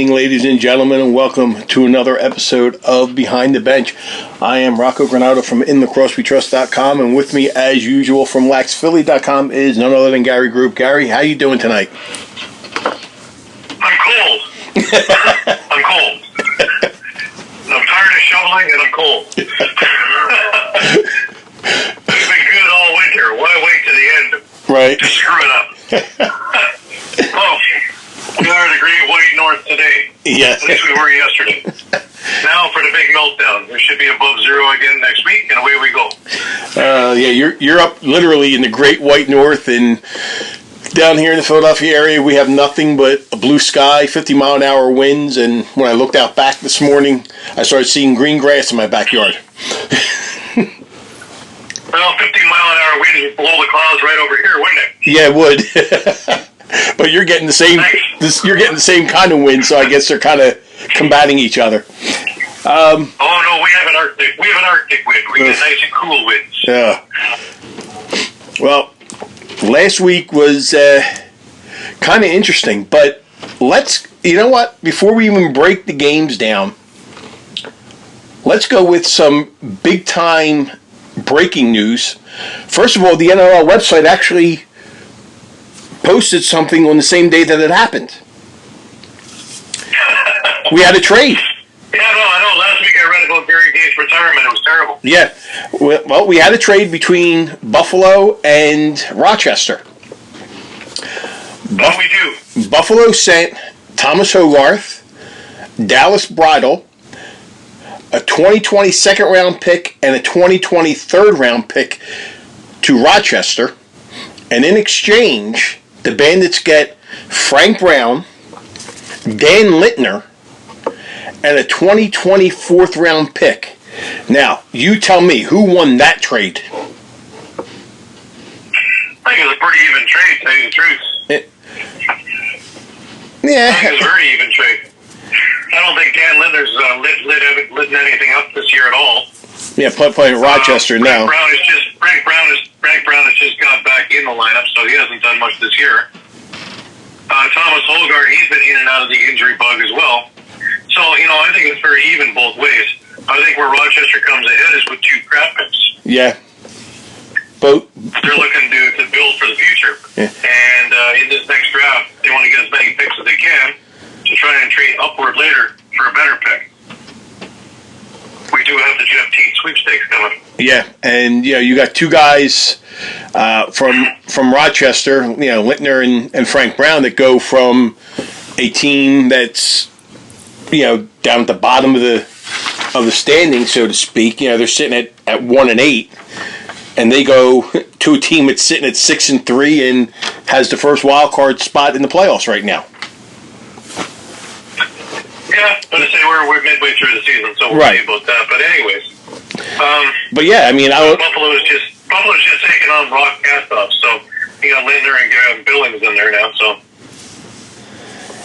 evening, ladies and gentlemen, and welcome to another episode of Behind the Bench. I am Rocco Granado from InLacrosseWeTrust.com, and with me, as usual, from LaxPhilly.com is none other than Gary Group. Gary, how you doing tonight? I'm cold. I'm cold. I'm tired of shoveling, and I'm cold. It's been good all winter. Why wait to the end Right. to screw it up? Oh, we are the Great White North today. Yes. At least we were yesterday. Now for the big meltdown. We should be above zero again next week, and away we go. You're up literally in the Great White North, and down here in the Philadelphia area, we have nothing but a blue sky, 50-mile-an-hour winds, and when I looked out back this morning, I started seeing green grass in my backyard. Well, 50-mile-an-hour wind would blow the clouds right over here, wouldn't it? Yeah, it would. But you're getting the same. You're getting the same kind of wind, so I guess they're kind of combating each other. Oh no, we have an Arctic. We have an Arctic wind. We get nice and cool winds. Yeah. Well, last week was kind of interesting, but you know what? Before we even break the games down, let's go with some big time breaking news. First of all, the NRL website actually posted something on the same day that it happened. We had a trade. Yeah, I know. Last week I read about Barry Gates' retirement. It was terrible. Yeah. Well, we had a trade between Buffalo and Rochester. What we do? Buffalo sent Thomas Hogarth, Dallas Bridle, a 2020 second-round pick, and a 2020 third-round pick to Rochester. And in exchange, the Bandits get Frank Brown, Dan Littner, and a 2020 fourth-round pick. Now, you tell me, who won that trade? I think it was a pretty even trade, to tell you the truth. Yeah. I think it was a very even trade. I don't think Dan Littner's lit anything up this year at all. Yeah, playing Rochester now. Frank Brown has just got back in the lineup, so he hasn't done much this year. Thomas Holgard, he's been in and out of the injury bug as well. So, I think it's very even both ways. I think where Rochester comes ahead is with two draft picks. Yeah. They're looking to build for the future. Yeah. And in this next draft, they want to get as many picks as they can to try and trade upward later for a better pick. We do have the Jeff Teat sweepstakes coming. Yeah, and you got two guys from Rochester, Littner and Frank Brown, that go from a team that's down at the bottom of the standing, so to speak. They're sitting at 1-8, and they go to a team that's sitting at 6-3 and has the first wild card spot in the playoffs right now. Yeah, but I say we're midway through the season, so we'll right. see about that. But anyways, but yeah, Buffalo's just taking on Rock Castoff, so you got Littner and Billings in there now. So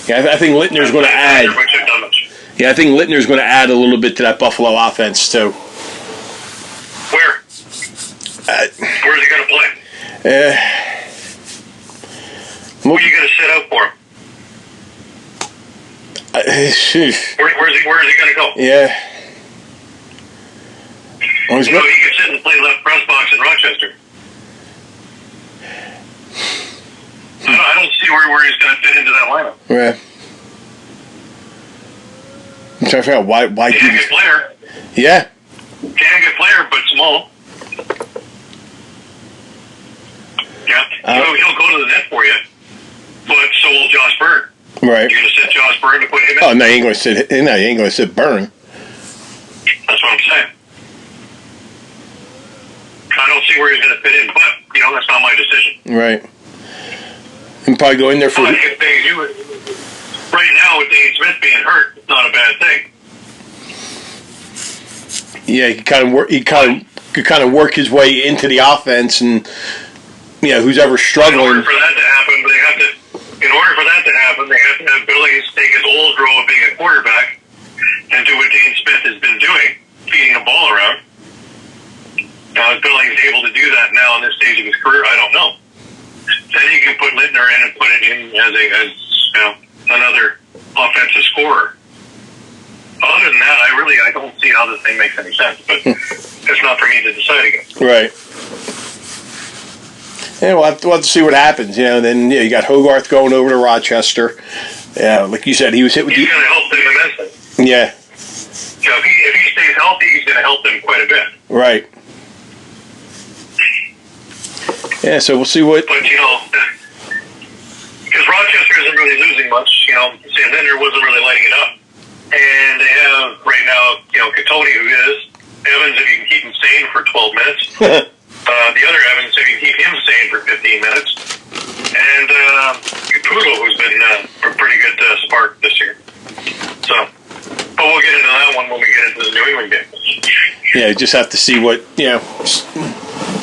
yeah, I think Littner's going to add. Yeah, I think Littner's going to add a little bit to that Buffalo offense too. Where? Where's he going to play? Who are you going to sit out for him? Where's he going to go? Yeah. He could sit and play left press box in Rochester. I don't see where he's going to fit into that lineup. Yeah. I'm trying to figure out why Can get player. Yeah. Can get player, but small. Yeah. He'll go to the net for you, but so will Josh Byrne. Right. You're going to sit Josh Byrne to put him in? Oh, no, you ain't going to sit Byrne. That's what I'm saying. I don't see where he's going to fit in, but, that's not my decision. Right. And probably go in there for... But if they do it, right now, with Dane Smith being hurt, it's not a bad thing. Yeah, he could kind of work his way into the offense, and, who's ever struggling... In order for that to happen, they have to have Billings take his old role of being a quarterback and do what Dane Smith has been doing, feeding the ball around. Now, is Billings able to do that now in this stage of his career? I don't know. Then you can put Littner in and put it in as another offensive scorer. Other than that, I don't see how this thing makes any sense. But it's not for me to decide again. Right. Yeah, we'll have to see what happens. Then you got Hogarth going over to Rochester. Yeah, like you said, he was hit with. He's going to help them immensely. Yeah. If he stays healthy, he's going to help them quite a bit. Right. Yeah, so we'll see what. But because Rochester isn't really losing much. Santander wasn't really lighting it up, and they have right now, Catoni, who is Evans, if you can keep him sane for 12 minutes. The other Evans, if you can keep him sane for 15 minutes, and Caputo, who's been a pretty good spark this year. So. But we'll get into that one when we get into the New England game. Yeah, just have to see what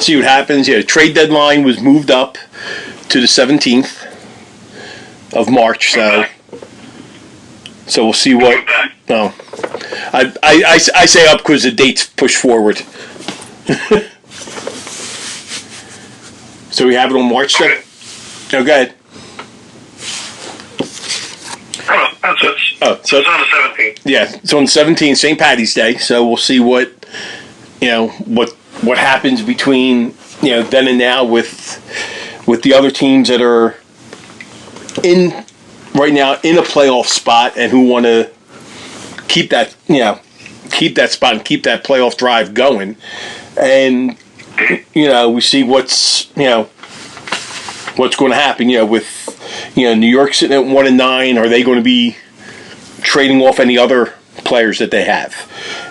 see what happens. Yeah, trade deadline was moved up to the 17th of March. So we'll see what. No, I say up because the date's pushed forward. So we have it on March 7th. Oh, go ahead. That's it. So it's on the 17th. Yeah, it's on the 17th, St. Patty's Day. So we'll see what happens between then and now with the other teams that are right now in a playoff spot and who want to keep that spot and keep that playoff drive going, and we see what's going to happen. With New York sitting at 1-9, are they going to be trading off any other players that they have?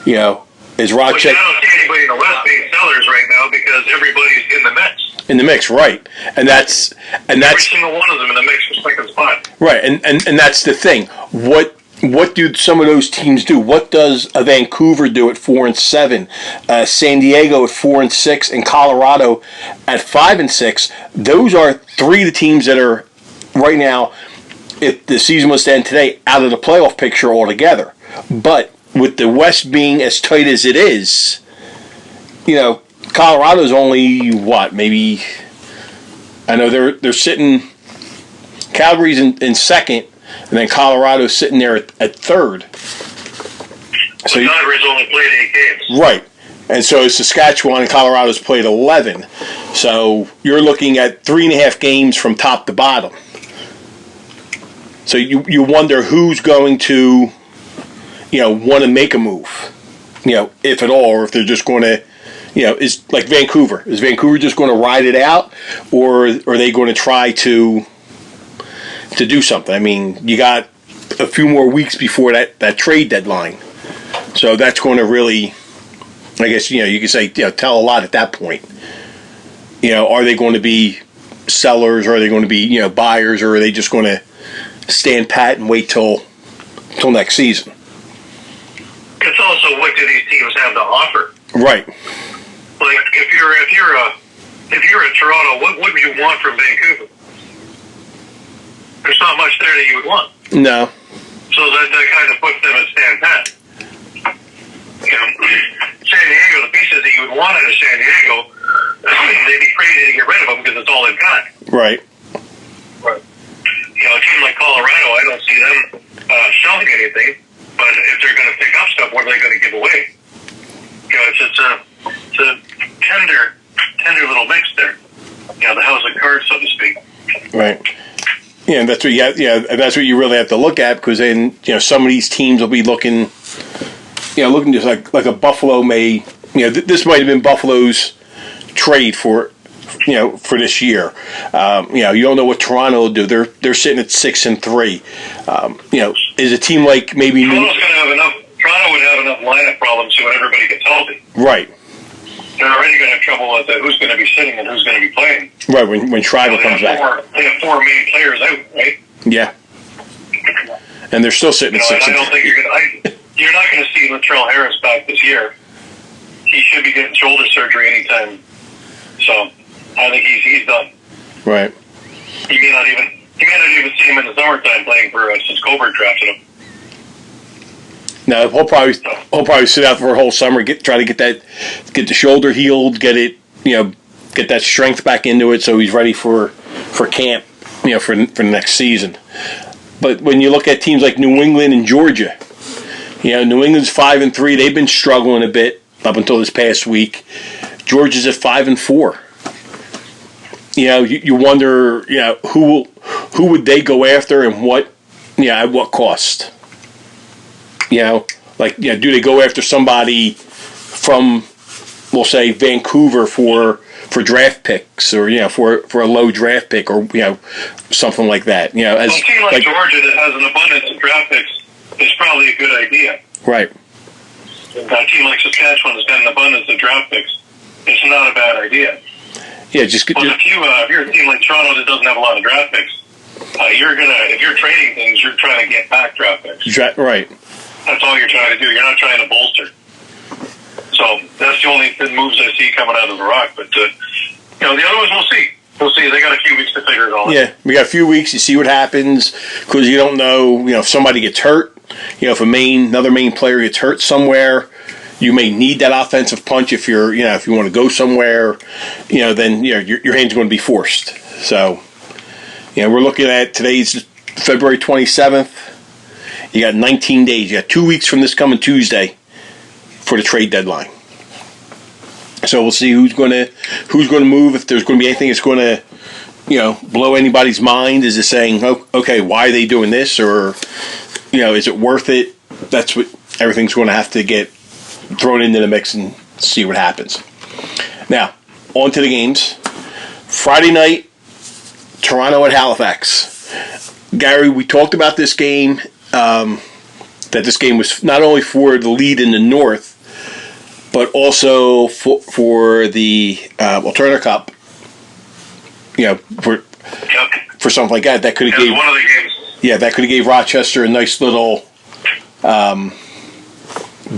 Is Rochester? I don't see anybody in the West being sellers right now because everybody's in the mix. In the mix, right? And that's every single one of them in the mix for second spot. Right, and that's the thing. What do some of those teams do? What does Vancouver do at 4-7? San Diego at 4-6, and Colorado at 5-6. Those are three of the teams that are right now, if the season was to end today, out of the playoff picture altogether. But with the West being as tight as it is, Colorado's only maybe. I know they're sitting. Calgary's in second, and then Colorado's sitting there at third. So Calgary's only played 8 games. Right. And so Saskatchewan and Colorado's played 11. So you're looking at 3.5 games from top to bottom. So you wonder who's going to, want to make a move, if at all, or if they're just going to, is like Vancouver. Is Vancouver just going to ride it out, or are they going to try to do something? I mean, you got a few more weeks before that trade deadline. So that's going to really, I guess, you could say, tell a lot at that point. Are they going to be sellers, or are they going to be, buyers, or are they just going to stand pat and wait till next season? It's also what do these teams have to offer? Right. Like if you're a Toronto, what would you want from Vancouver? There's not much there that you would want. No. So that kind of puts them at stand pat. San Diego, the pieces that you would want out of San Diego, they'd be crazy to get rid of them because it's all they've got. Right. A team like Colorado, I don't see them selling anything. But if they're going to pick up stuff, what are they going to give away? It's a tender little mix there. The house of cards, so to speak. Right. Yeah, and that's what that's what you really have to look at, because then some of these teams will be looking just like a Buffalo may. This might have been Buffalo's trade for this year. You don't know what Toronto will do. They're sitting at 6-3. Is a team like maybe Toronto would have enough lineup problems when everybody gets healthy. Right. They're already going to have trouble with who's going to be sitting and who's going to be playing. Right, when Schreiber comes back. They have 4 main players out, right? Yeah. And they're still sitting at 6. I don't think you're not going to see Latrell Harris back this year. He should be getting shoulder surgery anytime. So I think he's done. Right. You may not even see him in the summertime playing for since Colbert drafted him. No, he'll probably sit out for a whole summer, try to get the shoulder healed, get that strength back into it, so he's ready for camp, for the next season. But when you look at teams like New England and Georgia, New England's 5-3. They've been struggling a bit up until this past week. Georgia's at 5-4. You wonder, who would they go after and what, at what cost? Do they go after somebody from, we'll say, Vancouver for draft picks, or for a low draft pick, or something like that? A team like Georgia that has an abundance of draft picks is probably a good idea. Right. A team like Saskatchewan has got an abundance of draft picks. It's not a bad idea. Yeah, if you're a team like Toronto that doesn't have a lot of draft picks, if you're trading things, you're trying to get back draft picks. Right. That's all you're trying to do. You're not trying to bolster. So that's the only moves I see coming out of the Rock. But the other ones we'll see. We'll see. They got a few weeks to figure it all out. Yeah, we got a few weeks. You see what happens, because you don't know. If somebody gets hurt, if another main player gets hurt somewhere, you may need that offensive punch if you're, if you want to go somewhere, then your hand's going to be forced. So, we're looking at today's February 27th. You got 19 days. You got 2 weeks from this coming Tuesday for the trade deadline. So we'll see who's going to move. If there's going to be anything that's going to, blow anybody's mind. Is it saying, oh, okay, why are they doing this, or is it worth it? That's what everything's going to have to get thrown into the mix and see what happens. Now, on to the games. Friday night, Toronto at Halifax. Gary, we talked about this game. That this game was not only for the lead in the North, but also for the Turner Cup. For something like that. That could have gave one of the games. Yeah, that could have gave Rochester a nice little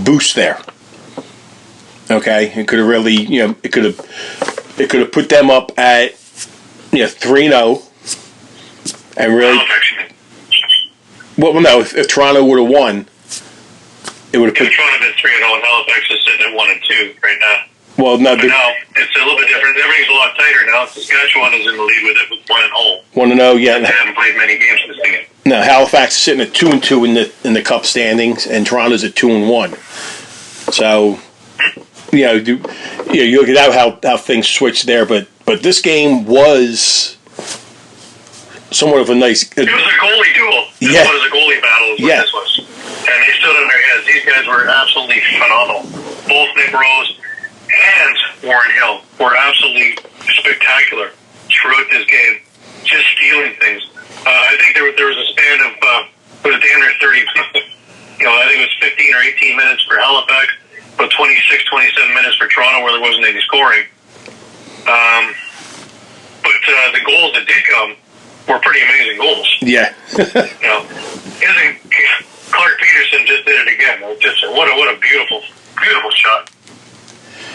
boost there. Okay, it could have really, it could have put them up at 3-0, and really. Well, no. If Toronto would have won, it would have put. Toronto did 3-0, and Halifax is sitting at 1-2 right now. Well, no, but now it's a little bit different. Everything's a lot tighter now. Saskatchewan is in the lead with it with 1-0. 1-0, yeah. They haven't played many games this season. No, Halifax is sitting at 2-2 in the Cup standings, and Toronto's at 2-1. So, you look at how things switched there, but this game was somewhat of a nice. It was a goalie duel. It was a goalie battle. Is what this was, and they stood on their heads. These guys were absolutely phenomenal. Both Nick Rose and Warren Hill were absolutely spectacular throughout this game, just stealing things. I think there was a span of damn near 30. I think it was 15 or 18 minutes for Halifax, but 26, 27 minutes for Toronto where there wasn't any scoring. But the goals that did come were pretty amazing goals. Yeah. Clark Peterson just did it again. What a beautiful shot.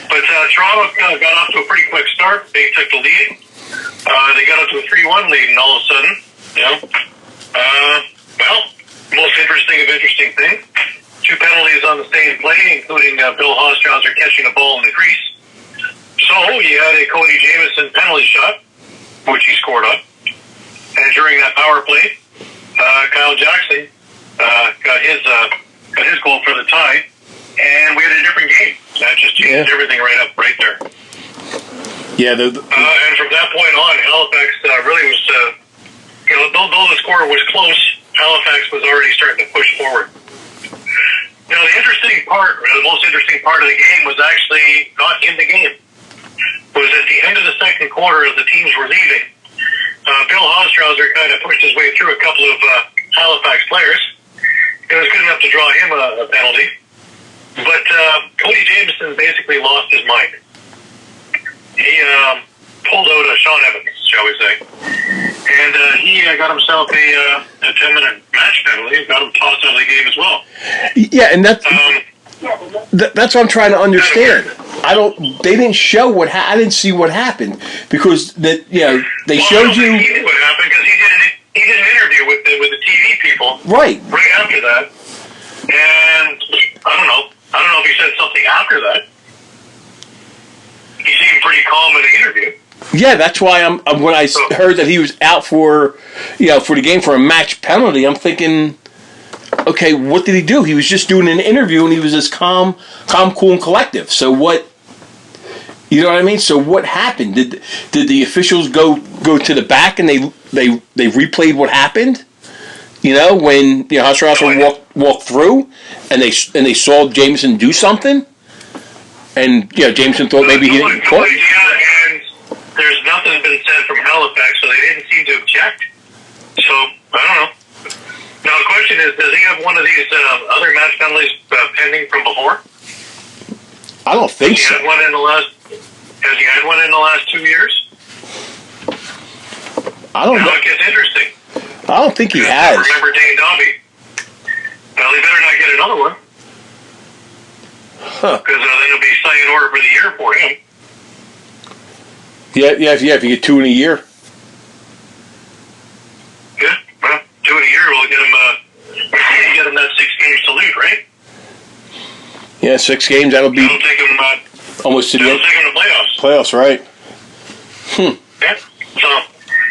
But Toronto got off to a pretty quick start. They took the lead. They got up to a 3-1 lead, and all of a sudden, most interesting thing. 2 penalties on the same play, including Bill Hostrauser catching a ball in the crease. So you had a Cody Jamieson penalty shot, which he scored on. And during that power play, Kyle Jackson got his goal for the tie, and we had a different game. That just changed everything right there. Yeah. And from that point on, Halifax really was, though the score was close, Halifax was already starting to push forward. The most interesting part of the game was actually not in the game. It was at the end of the second quarter as the teams were leaving. Bill Hostrauser kind of pushed his way through a couple of Halifax players. It was good enough to draw him a penalty. But Cody Jamieson basically lost his mind. He pulled out a Sean Evans, shall we say. And he got himself a 10-minute match penalty. Got him tossed out of the game as well. Yeah, and that's what I'm trying to understand. They didn't show I didn't see what happened, because they showed you. He knew what happened because he did an interview with the TV people. Right after that, and I don't know if he said something after that. He seemed pretty calm in the interview. Yeah, that's why I'm when I heard that he was out for, for the game for a match penalty, I'm thinking, okay, what did he do? He was just doing an interview and he was just calm, cool, and collective. So what? You know what I mean? So what happened? Did the officials go to the back and they replayed what happened? When Husserl walked through and they saw Jameson do something, and Jameson thought maybe he didn't. And there's nothing been said from Halifax, so they didn't seem to object. So I don't know. Now the question is, does he have one of these other match penalties pending from before? I don't think so. Has he had one in the last 2 years? I don't know. Now it gets interesting. I don't think he has. I remember Dane Dobby. Well, he better not get another one. Because then it'll be sayonara for the year for him. Yeah. If you get 2 in a year. Yeah, well, 2 in a year will get him that 6 games salute, right? Yeah, 6 games. That'll be. That'll take him almost to the playoffs. Playoffs, right? Yeah. So.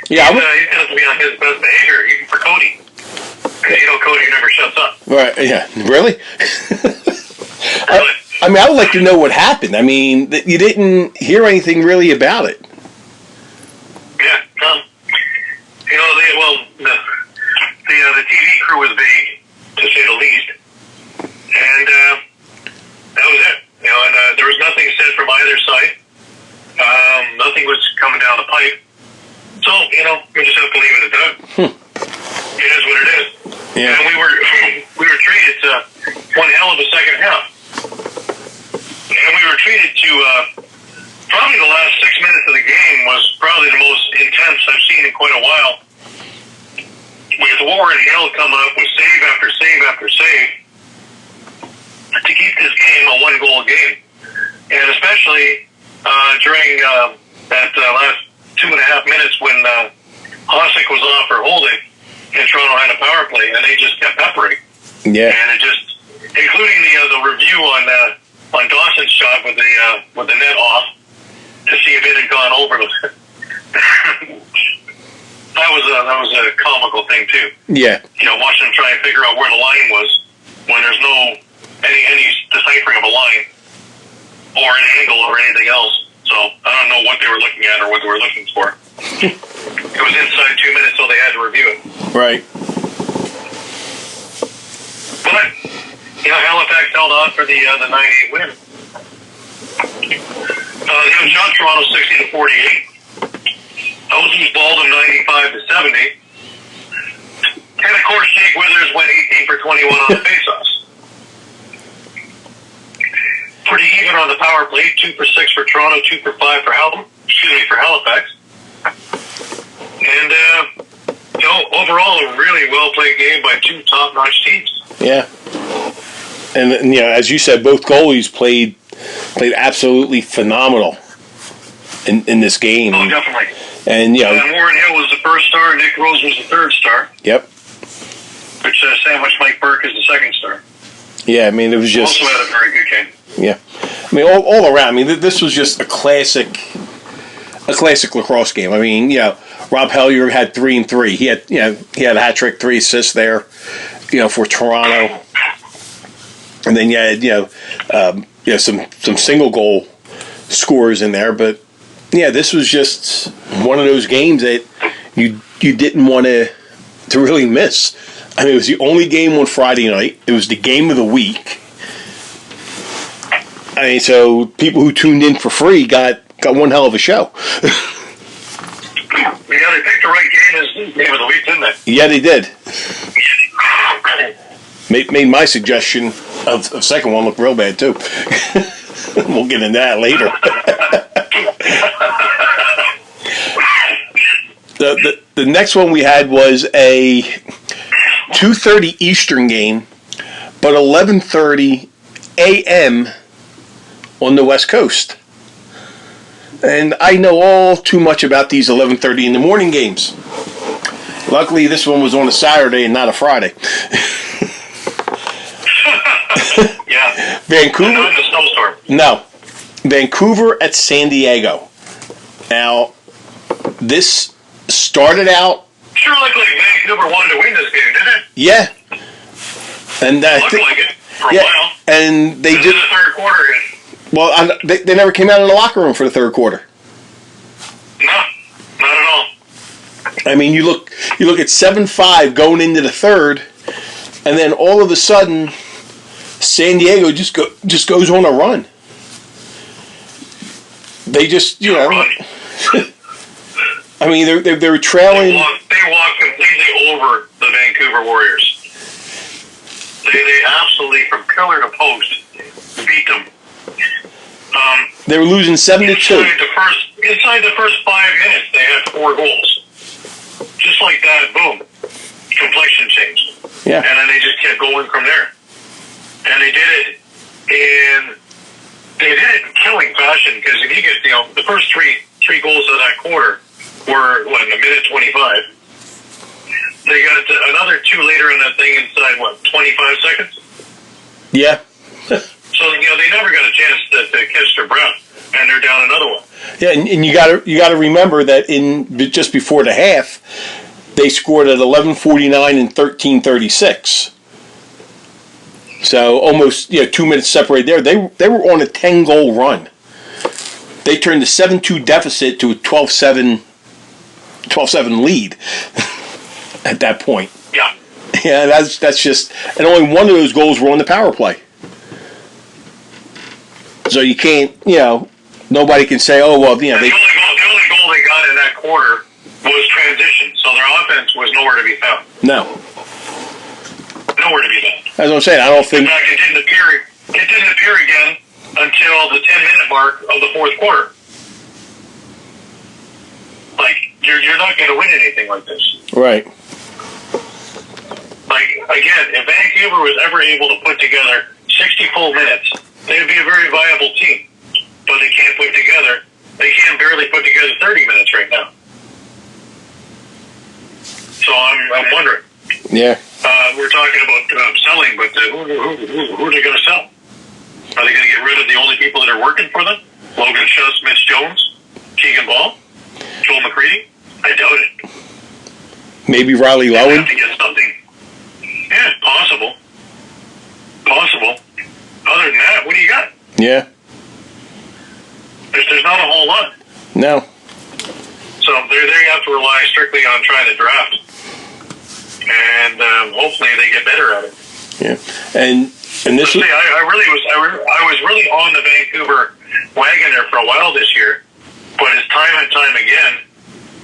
Yeah, he's going to be on his best behavior, even for Cody. Because Cody never shuts up. Right? Yeah. Really? Really? I mean, I would like to know what happened. I mean, you didn't hear anything really about it. Yeah. The TV crew was vague, to say the least, and that was it. And there was nothing said from either side. Nothing was coming down the pipe. So, we just have to leave it at that. It is what it is. Yeah. And we were treated to one hell of a second half. And we were treated to probably the last 6 minutes of the game was probably the most intense I've seen in quite a while. With Warren Hill coming up with save after save after save to keep this game a 1-goal game. And especially during that last 2.5 minutes when Hossack was off for holding and Toronto had a power play, and they just kept peppering. Yeah. And it just, including the review on Dawson's shot with the net off to see if it had gone over. That was a comical thing too. Yeah. Watching them try and figure out where the line was when there's no any deciphering of a line or an angle or anything else. So I don't know what they were looking at or what they were looking for. It was inside 2 minutes, so they had to review it. Right. But Halifax held on for the 9-8 win. They outshot Toronto 60-48. Ozen's balled them 95-70. And of course, Jake Withers went 18 for 21 on the faceoffs. Pretty even on the power play, 2 for 6 for Toronto, 2 for 5 for Halifax. And overall, a really well played game by 2 top-notch teams. Yeah, and as you said, both goalies played absolutely phenomenal in this game. Oh, definitely. And and Warren Hill was the first star. Nick Rose was the third star. Yep. Which sandwiched Mike Burke as the second star. Yeah, I mean, it was just also had a very good game. Yeah, I mean, all around. I mean, this was just a classic lacrosse game. I mean, Rob Hellyer had 3 and 3. He had a hat trick, 3 assists there, for Toronto, and then some single goal scores in there. But this was just one of those games that you didn't want to really miss. I mean, it was the only game on Friday night. It was the game of the week. I mean, so people who tuned in for free got one hell of a show. Yeah, they picked the right game as the game of the week, didn't they? Yeah, they did. Made my suggestion of second one look real bad, too. We'll get into that later. The next one we had was a 2:30 Eastern game, but 11:30 a.m. on the West Coast. And I know all too much about these 11:30 in the morning games. Luckily, this one was on a Saturday and not a Friday. Yeah. Vancouver. Not in the snowstorm. No. Vancouver at San Diego. Now, this started out. Sure looked like Vancouver wanted to win this game, didn't it? Yeah. And Looked like it for a while. And they This did. is the third quarter again. Well, they never came out in the locker room for the third quarter. No, not at all. I mean, you look at 7-5 going into the third, and then all of a sudden, San Diego just goes on a run. They just, you know, I mean, they were trailing. They walked completely over the Vancouver Warriors. They absolutely, from pillar to post, beat them. They were losing 7-2. Inside the first 5 minutes, they had 4 goals. Just like that, boom, complexion changed. Yeah. And then they just kept going from there. And they did it in killing fashion, because if you get, the first three goals of that quarter were, in a minute 25. They got another 2 later in that thing inside, 25 seconds? Yeah. So, they never got a chance to catch their breath, and they're down another one. Yeah, and you got to remember that just before the half, they scored at 11:49 and 13:36. So almost 2 minutes separated there. They were on a 10-goal run. They turned the 7-2 deficit to a 12-7 lead at that point. Yeah. Yeah, that's just, and only one of those goals were on the power play. So you can't, nobody can say, oh well, the only goal they got in that quarter was transition. So their offense was nowhere to be found. No. Nowhere to be found. As I'm saying, I don't think. In fact, it didn't appear again until the 10-minute mark of the fourth quarter. Like, you're not going to win anything like this. Right. Like, again, if Vancouver was ever able to put together 60 full minutes, they'd be a very viable team. But they can't barely put together 30 minutes right now. So I'm wondering. Yeah. We're talking about selling, but who are they going to sell? Are they going to get rid of the only people that are working for them? Logan Schuss, Mitch Jones, Keegan Ball, Joel McCready? I doubt it. Maybe Riley They Lowen? have to get something. Yeah, possible. Other than that, what do you got? Yeah. There's not a whole lot. No. So they have to rely strictly on trying to draft. And hopefully they get better at it. Yeah. And this was. I was really on the Vancouver wagon there for a while this year, but it's time and time again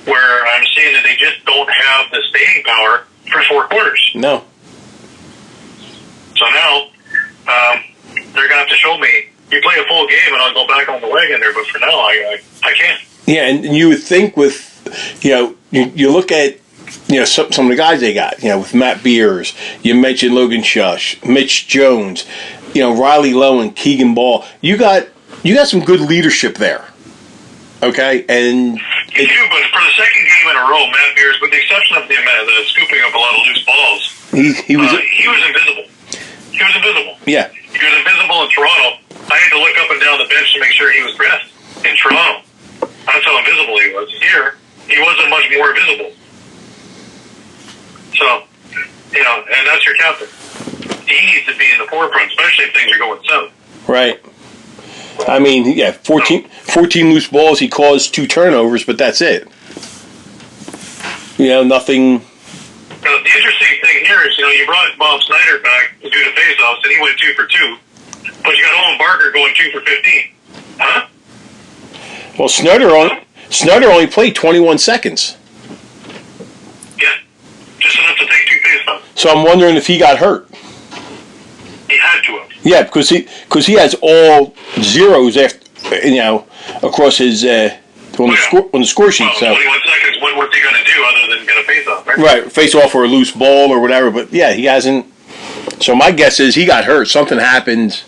where I'm seeing that they just don't have the staying power for 4 quarters. No. So now they're going to have to show me, you play a full game and I'll go back on the wagon there, but for now I can't. Yeah, and you would think with, you look at, some of the guys they got, with Matt Beers, you mentioned Logan Schuss, Mitch Jones, Riley Lowen, Keegan Ball. You got some good leadership there. Okay, and you do, but for the second game in a row, Matt Beers, with the exception of the scooping up a lot of loose balls, he was invisible. He was invisible. Yeah, he was invisible in Toronto. I had to look up and down the bench to make sure he was dressed in Toronto. That's how invisible he was. Here, he wasn't much more visible. So, and that's your captain. He needs to be in the forefront, especially if things are going south. Right. I mean, 14 loose balls. He caused 2 turnovers, but that's it. Nothing. Now, the interesting thing here is, you brought Bob Snyder back to do the faceoffs, and he went 2 for 2. But you got Owen Barker going 2 for 15. Huh? Well, Snyder only played 21 seconds. Yeah, just enough to take 2 faceoffs. So I'm wondering if he got hurt. He had to have. Yeah, because he has all zeros after, across his on the score sheet. Well, so 21 seconds. What's he going to do other than get a face-off, right? Right, face off or a loose ball or whatever. But yeah, he hasn't. So my guess is he got hurt. Something happened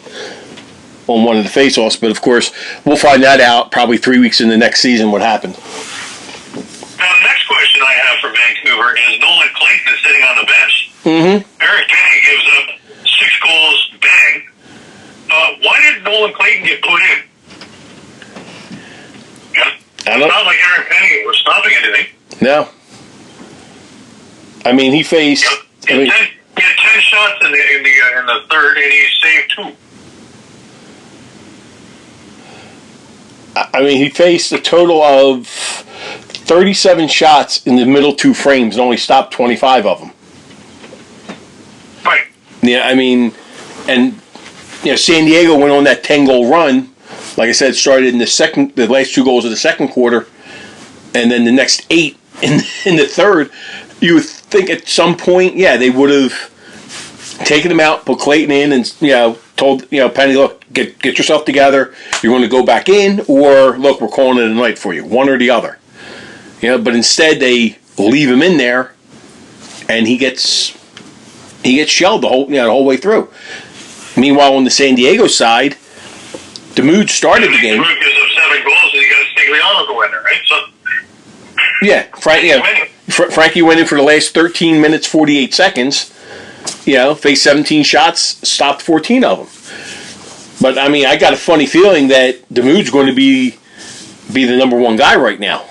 on one of the face-offs. But of course, we'll find that out probably 3 weeks in the next season. What happened? Now the next question I have for Vancouver is Nolan Clayton is sitting on the bench. Mm-hmm. Eric Penny gives up 6 goals, bang. Why did Nolan Clayton get put in? Yeah. I I don't. It's not like Eric Penny was stopping anything. No. I mean, he faced. He had 10 shots in the third, and he saved 2. I mean, he faced a total of 37 shots in the middle 2 frames and only stopped 25 of them. Right. Yeah, I mean, and San Diego went on that 10-goal run. Like I said, started in the last 2 goals of the second quarter, and then the next 8 in the third. You would think at some point, they would have taken him out, put Clayton in, and told Penny, look, get yourself together. You're going to go back in, or look, we're calling it a night for you, one or the other. But instead they leave him in there, and he gets shelled the whole way through. Meanwhile, on the San Diego side, Damude started the game. Damude gives up 7 goals, and you got Stigliano go in there, right? So Frankie went in for the last 13 minutes 48 seconds. Faced 17 shots, stopped 14 of them. But I mean, I got a funny feeling that Damude's going to be the number 1 guy right now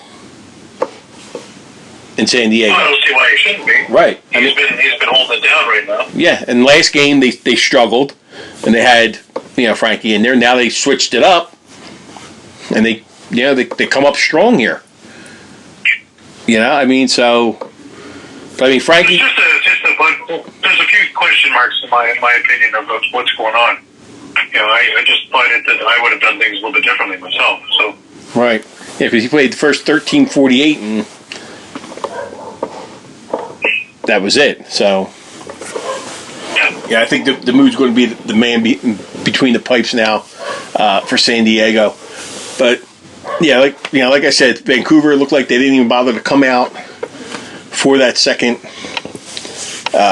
in San Diego. I don't see why he shouldn't be. Right. He's been holding it down right now. Yeah, and last game they struggled, and they had Frankie in there. Now they switched it up, and they come up strong here. I mean, Frankie. There's a few question marks in my opinion of what's going on. I just find it that I would have done things a little bit differently myself. So. Right. Yeah, because he played the first 13:48 and that was it. So. Yeah, I think the mood's going to be the man between the pipes now for San Diego, but like I said, Vancouver looked like they didn't even bother to come out for that second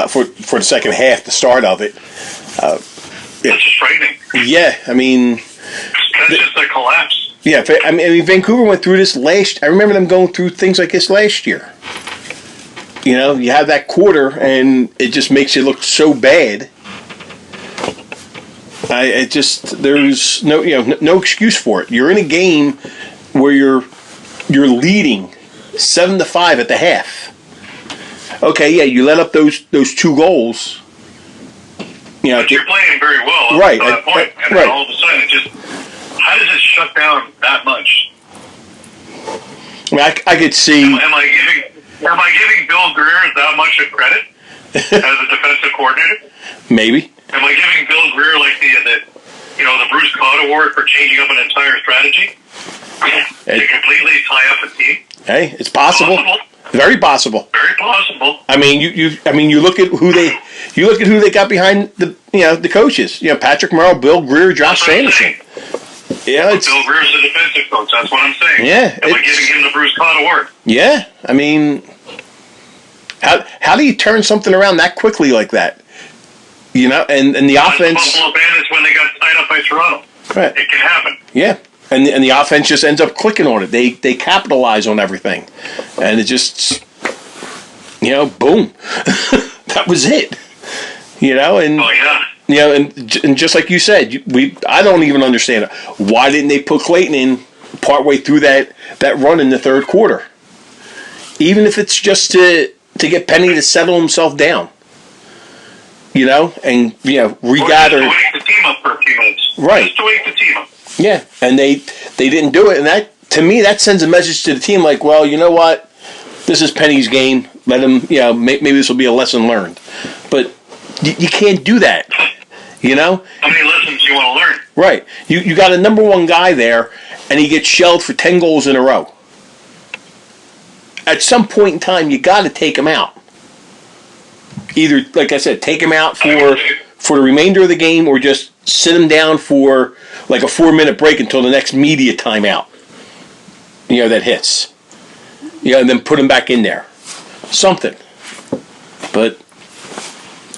for the second half, the start of it. That's just frightening. Yeah, I mean that's just a collapse. Yeah, I mean Vancouver went through this I remember them going through things like this last year. You have that quarter, and it just makes you look so bad. There's no excuse for it. You're in a game where you're leading 7-5 at the half. Okay, yeah, you let up those 2 goals. But you're playing very well right at that point, and then all of a sudden how does it shut down that much? I mean, I could see. Am I giving Bill Greer that much of credit as a defensive coordinator? Maybe. Am I giving Bill Greer like the Bruce Cott Award for changing up an entire strategy to completely tie up a team? Hey, it's possible. Very possible. Very possible. I mean, you look at who they got behind the coaches. Patrick Merrill, Bill Greer, Josh Sanderson. Yeah, Bill Greer's the defensive coach. That's what I'm saying. Yeah, am I giving him the Bruce Cott Award? Yeah, I mean, how do you turn something around that quickly like that? And the offense. The Buffalo Bandits when they got tied up by Toronto. Right. It can happen. Yeah, and the offense just ends up clicking on it. They capitalize on everything, and it just boom, that was it. And. Oh yeah. And just like you said, I don't even understand it. Why didn't they put Clayton in partway through that run in the third quarter? Even if it's just to get Penny to settle himself down, and regather. Or just to wake the team up for a few minutes. Right. Just to wake the team up. Yeah, and they didn't do it, and that to me that sends a message to the team like, well, you know what, this is Penny's game. Let him, maybe this will be a lesson learned, but you can't do that. How many lessons do you want to learn? Right. You got a number 1 guy there, and he gets shelled for 10 goals in a row. At some point in time, you got to take him out. Either, like I said, take him out for the remainder of the game, or just sit him down for like a 4-minute break until the next media timeout. That hits. And then put him back in there. Something. But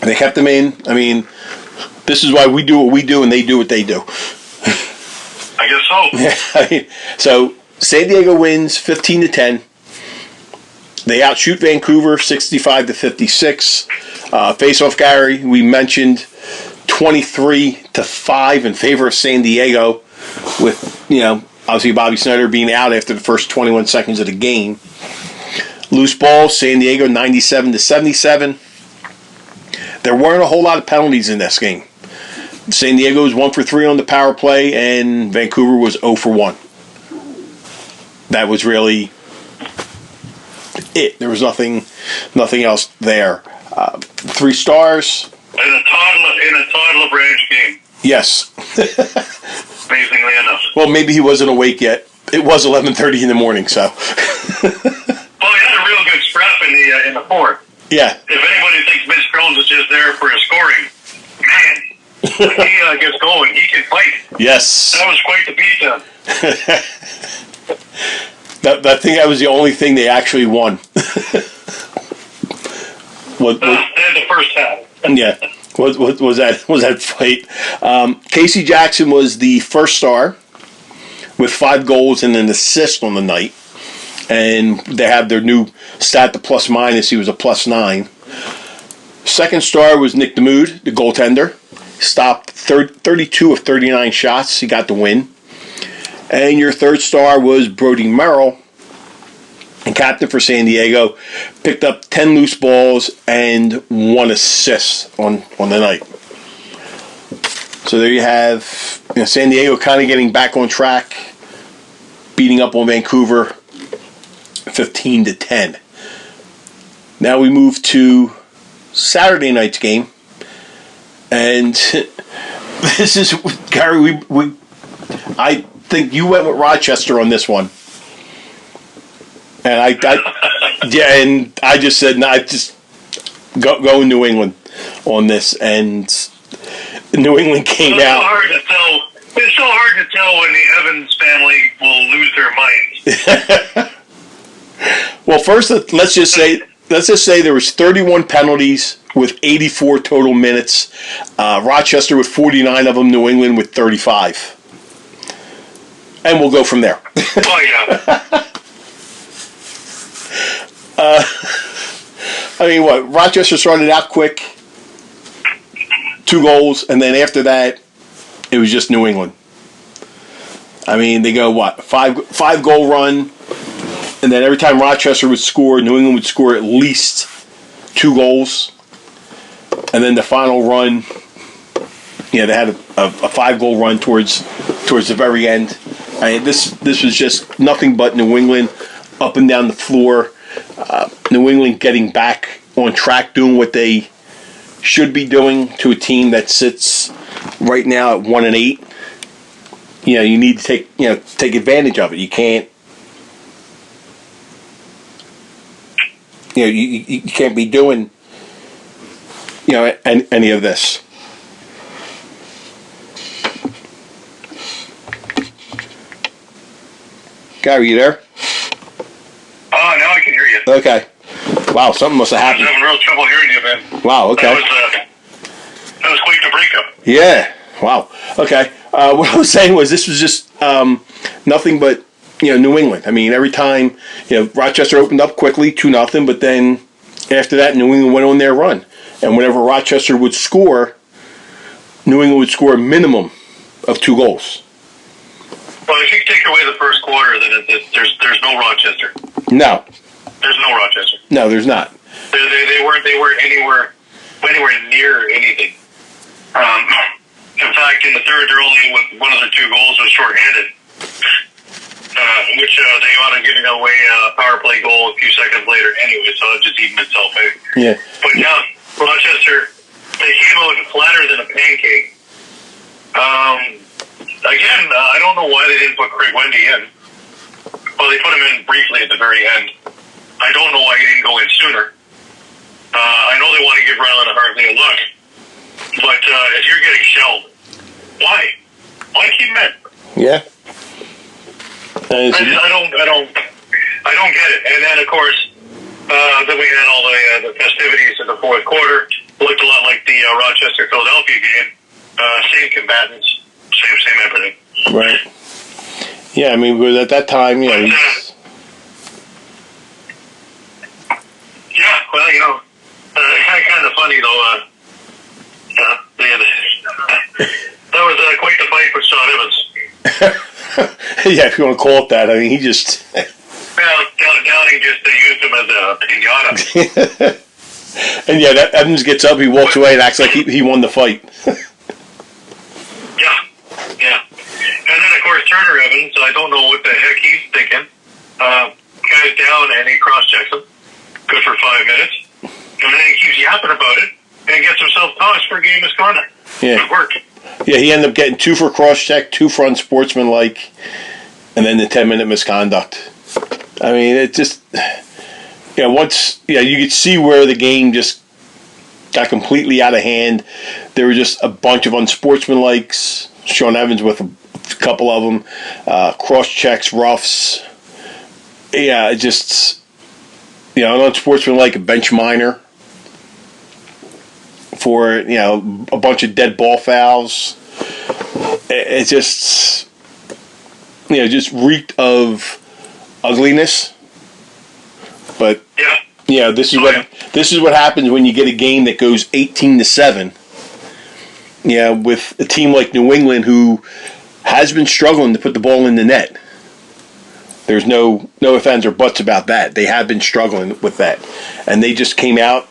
they kept him in. I mean, this is why we do what we do and they do what they do. I guess so. Yeah, so San Diego wins 15-10. They outshoot Vancouver 65-56. Face-off, Gary, we mentioned 23-5 in favor of San Diego, with Obviously, Bobby Snyder being out after the first 21 seconds of the game. Loose balls, San Diego 97-77. There weren't a whole lot of penalties in this game. San Diego was 1 for 3 on the power play, and Vancouver was 0 for 1. That was really it. There was nothing else there. 3 stars. In a Todd LaBranch game. Yes. Amazingly enough. Well, maybe he wasn't awake yet. It was 11:30 in the morning, so. Well, he had a real good scrap in the fourth. Yeah. If anybody thinks Mitch Jones is just there for his scoring, man, when he gets going, he can fight. Yes. That was quite the beatdown. I think that was the only thing they actually won. The first half. Yeah. Was that fight? Casey Jackson was the first star with 5 goals and an assist on the night. And they have their new stat, the plus minus. He was a +9. Second star was Nick DeMude, the goaltender. Stopped 32 of 39 shots. He got the win. And your third star was Brody Merrill, and captain for San Diego. Picked up 10 loose balls and 1 assist on the night. So there you have San Diego kind of getting back on track, beating up on Vancouver 15-10. Now we move to Saturday night's game, and this is Gary. I think you went with Rochester on this one, and I just said no. I just go New England on this, and New England came out. It's so hard to tell when the Evans family will lose their minds. Well, first let's just say there was 31 penalties with 84 total minutes. Rochester with 49 of them. New England with 35. And we'll go from there. Oh yeah. I mean, what? Rochester started out quick, 2 goals, and then after that, it was just New England. I mean, they go what? 5 goal run. And then every time Rochester would score, New England would score at least 2 goals. And then the final run, they had a 5-goal run towards the very end. I mean, this was just nothing but New England up and down the floor. New England getting back on track, doing what they should be doing to a team that sits right now at 1-8. You need to take advantage of it. You can't. You can't be doing, any of this. Gary, you there? Oh, now I can hear you. Okay. Wow, something must have I was happened. having real trouble hearing you, man. Wow, okay. That was quite the breakup. Yeah. Wow. Okay. What I was saying was this was just nothing but New England. I mean, every time Rochester opened up quickly 2-0, but then after that, New England went on their run, and whenever Rochester would score, New England would score a minimum of 2 goals. Well, if you take away the first quarter, then there's no Rochester. No. There's no Rochester. No, there's not. They weren't anywhere near anything. In fact, in the third, they're only with one of their 2 goals was shorthanded, which they ought to giving away a power play goal a few seconds later anyway, so it just evened itself out. Yeah. But yeah, Rochester, they came out flatter than a pancake. Again, I don't know why they didn't put Craig Wendy in. Well, they put him in briefly at the very end. I don't know why he didn't go in sooner. I know they want to give Ryland Hartley a look, but if you're getting shelled, why? Why keep him in? Yeah. I don't get it. And then of course, then we had all the festivities in the fourth quarter. Looked a lot like the Rochester Philadelphia game. Same combatants, same everything. Right. Yeah, I mean, because at that time, yeah, well, kind of funny though. That was quite the fight with Sean Evans. Yeah, if you want to call it that. I mean, he just. Well, Downing just used him as a pinata. And yeah, that Evans gets up, he walks away, and acts like he won the fight. Yeah. And then, of course, Turner Evans, I don't know what the heck he's thinking. Guy's down, and he cross-checks him. Good for 5 minutes. And then he keeps yapping about it, and gets himself tossed for a game misconduct. Yeah. Good work. Yeah, he ended up getting 2 for cross-check, 2 for unsportsmanlike, and then the 10-minute misconduct. I mean, it just... you could see where the game just got completely out of hand. There were just a bunch of unsportsmanlikes. Sean Evans with a couple of them. Cross-checks, roughs. Yeah, it just... an unsportsmanlike, a bench minor for, a bunch of dead ball fouls. It just, just reeked of ugliness. But this is what happens when you get a game that goes 18-7. Yeah, with a team like New England who has been struggling to put the ball in the net. There's no ifs, ands, or buts about that. They have been struggling with that, and they just came out,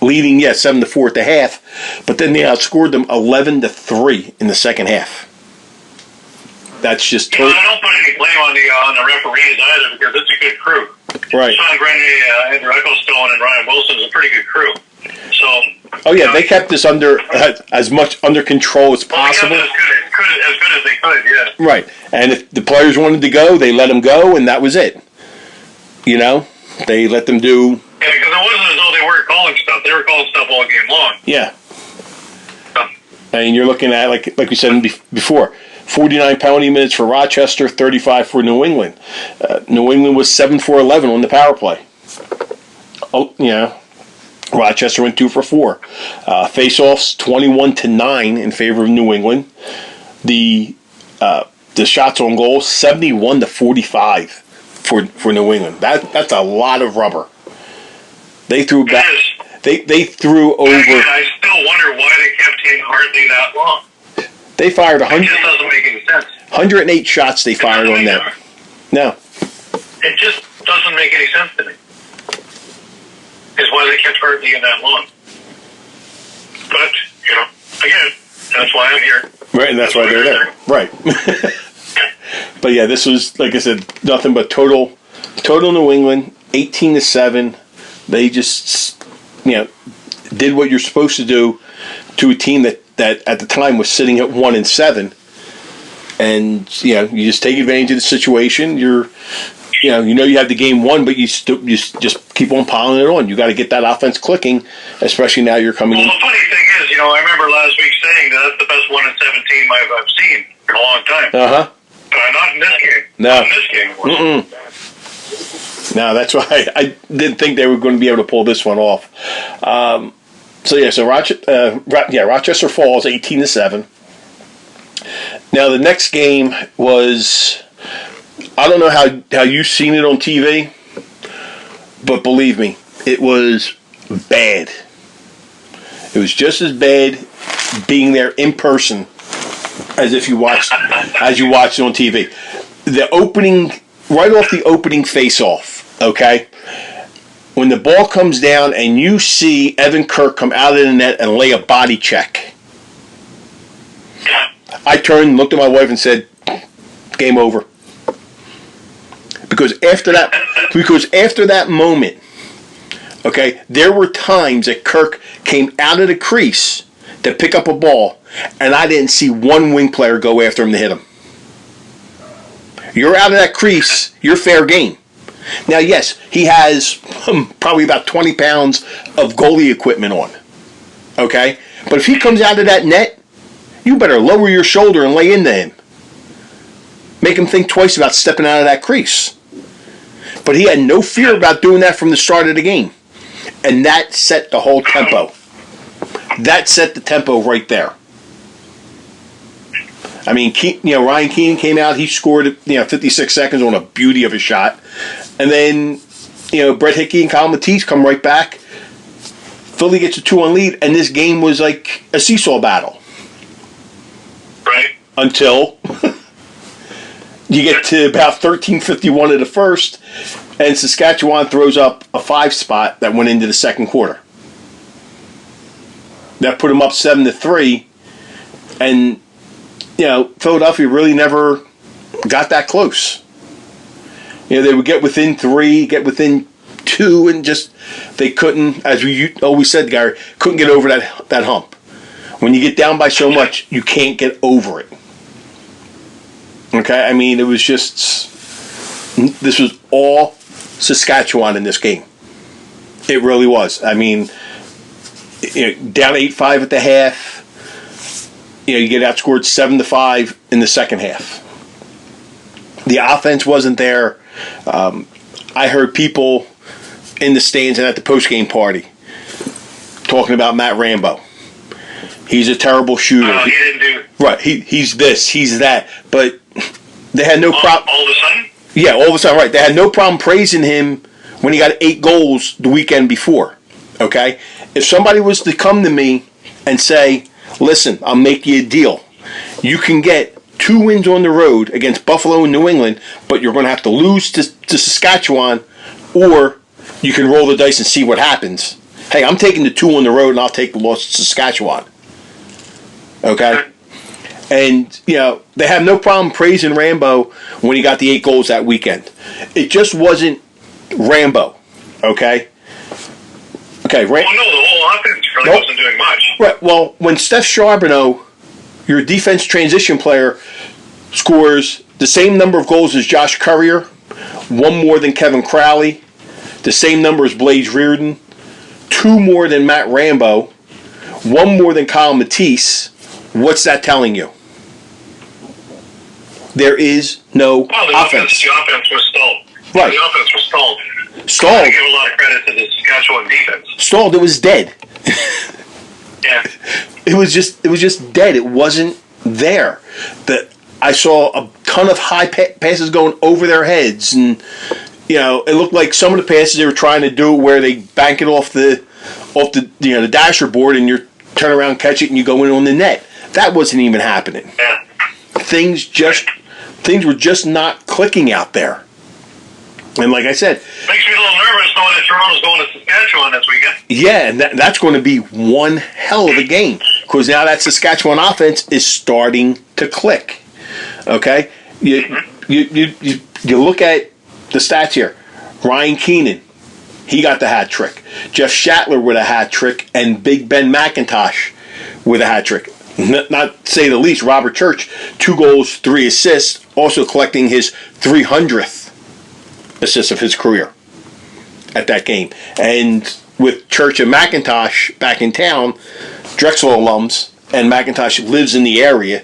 leading 7-4 at the half, but then they outscored them 11-3 in the second half. That's just I don't put any blame on the referees either, because it's a good crew. Right. Sean Grenier, Andrew Ecclestone, and Ryan Wilson is a pretty good crew. So. They kept this under as much under control as possible. As good as they could, yeah. Right, and if the players wanted to go, they let them go, and that was it. They let them do. Yeah, because it wasn't as though they weren't calling stuff; they were calling stuff all game long. Yeah. And you're looking at like we said before. 49 penalty minutes for Rochester, 35 for New England. New England was 7-for-11 on the power play. Rochester went 2 for 4. Face-offs 21-9 in favor of New England. The shots on goal 71-45 for New England. That's a lot of rubber. They threw back. They threw over. I still wonder why they kept hitting Hartley that long. They fired 100. It just doesn't make any sense. 108 shots they fired on that. No. It just doesn't make any sense to me. Is why they kept Hartley in that long. But, again, that's why I'm here. Right, and that's why they're there. Right. But yeah, this was, like I said, nothing but total New England, 18-7. They just, did what you're supposed to do to a team that at the time was sitting at 1-7, and you just take advantage of the situation. You have the game won, but you just keep on piling it on. You got to get that offense clicking, especially now you're coming. Well, the funny thing is, I remember last week saying that that's the best 1-7 team I've seen in a long time. Not in this game. No. Not in this game. No, that's why I didn't think they were going to be able to pull this one off. Rochester falls 18-7. Now the next game was, I don't know how you've seen it on TV, but believe me, it was bad. It was just as bad being there in person as if you watched it on TV. The opening, right off the opening face-off, okay? When the ball comes down and you see Evan Kirk come out of the net and lay a body check, I turned, looked at my wife and said, game over. Because after that moment, okay, there were times that Kirk came out of the crease to pick up a ball, and I didn't see one wing player go after him to hit him. You're out of that crease, you're fair game. Now, yes, he has probably about 20 pounds of goalie equipment on, okay? But if he comes out of that net, you better lower your shoulder and lay into him. Make him think twice about stepping out of that crease. But he had no fear about doing that from the start of the game. And that set the whole tempo. That set the tempo right there. I mean, Ryan Keenan came out. He scored, 56 seconds on a beauty of a shot. And then, Brett Hickey and Kyle Matisse come right back. Philly gets a 2-1 lead, and this game was like a seesaw battle. Right. Until You get to about 13:51 of the first, and Saskatchewan throws up a 5 spot that went into the second quarter. That put them up 7-3, and Philadelphia really never got that close. They would get within 3, get within 2, and just they couldn't, as we always said, Gary, couldn't get over that hump. When you get down by so much, you can't get over it. Okay, I mean, it was just, this was all Saskatchewan in this game. It really was. I mean, down 8-5 at the half. You get outscored 7-5 in the second half. The offense wasn't there. I heard people in the stands and at the post-game party talking about Matt Rambo. He's a terrible shooter. He didn't do. Right. He's this. He's that. But they had no problem. All of a sudden? Yeah, all of a sudden, right. They had no problem praising him when he got 8 goals the weekend before. Okay? If somebody was to come to me and say, listen, I'll make you a deal. You can get 2 wins on the road against Buffalo and New England, but you're going to have to lose to Saskatchewan, or you can roll the dice and see what happens. Hey, I'm taking the 2 on the road, and I'll take the loss to Saskatchewan. Okay? And, they have no problem praising Rambo when he got the 8 goals that weekend. It just wasn't Rambo. Okay? Okay, Well, no, the whole offense really wasn't doing much. Right. Well, when Steph Charbonneau, your defense transition player, scores the same number of goals as Josh Courier, 1 more than Kevin Crowley, the same number as Blaze Reardon, 2 more than Matt Rambo, 1 more than Kyle Matisse, what's that telling you? There is no offense. The offense was stalled. Right. The offense was stalled. Stalled. I give a lot of credit to the Saskatchewan defense. Stalled. It was dead. Yeah. It was just dead. It wasn't there. I saw a ton of high passes going over their heads, and it looked like some of the passes they were trying to do where they bank it off the the dasher board, and you turn around, catch it, and you go in on the net. That wasn't even happening. Yeah. Things were just not clicking out there. And like I said, makes me a little nervous knowing that Toronto's going to Saskatchewan this weekend. Yeah, and that's going to be one hell of a game, because now that Saskatchewan offense is starting to click. Okay, you look at the stats here. Ryan Keenan, he got the hat trick. Jeff Shatler with a hat trick, and Big Ben McIntosh with a hat trick. Not to say the least, Robert Church, 2 goals, 3 assists, also collecting his 300th assist of his career at that game. And with Church and McIntosh back in town, Drexel alums, and McIntosh lives in the area,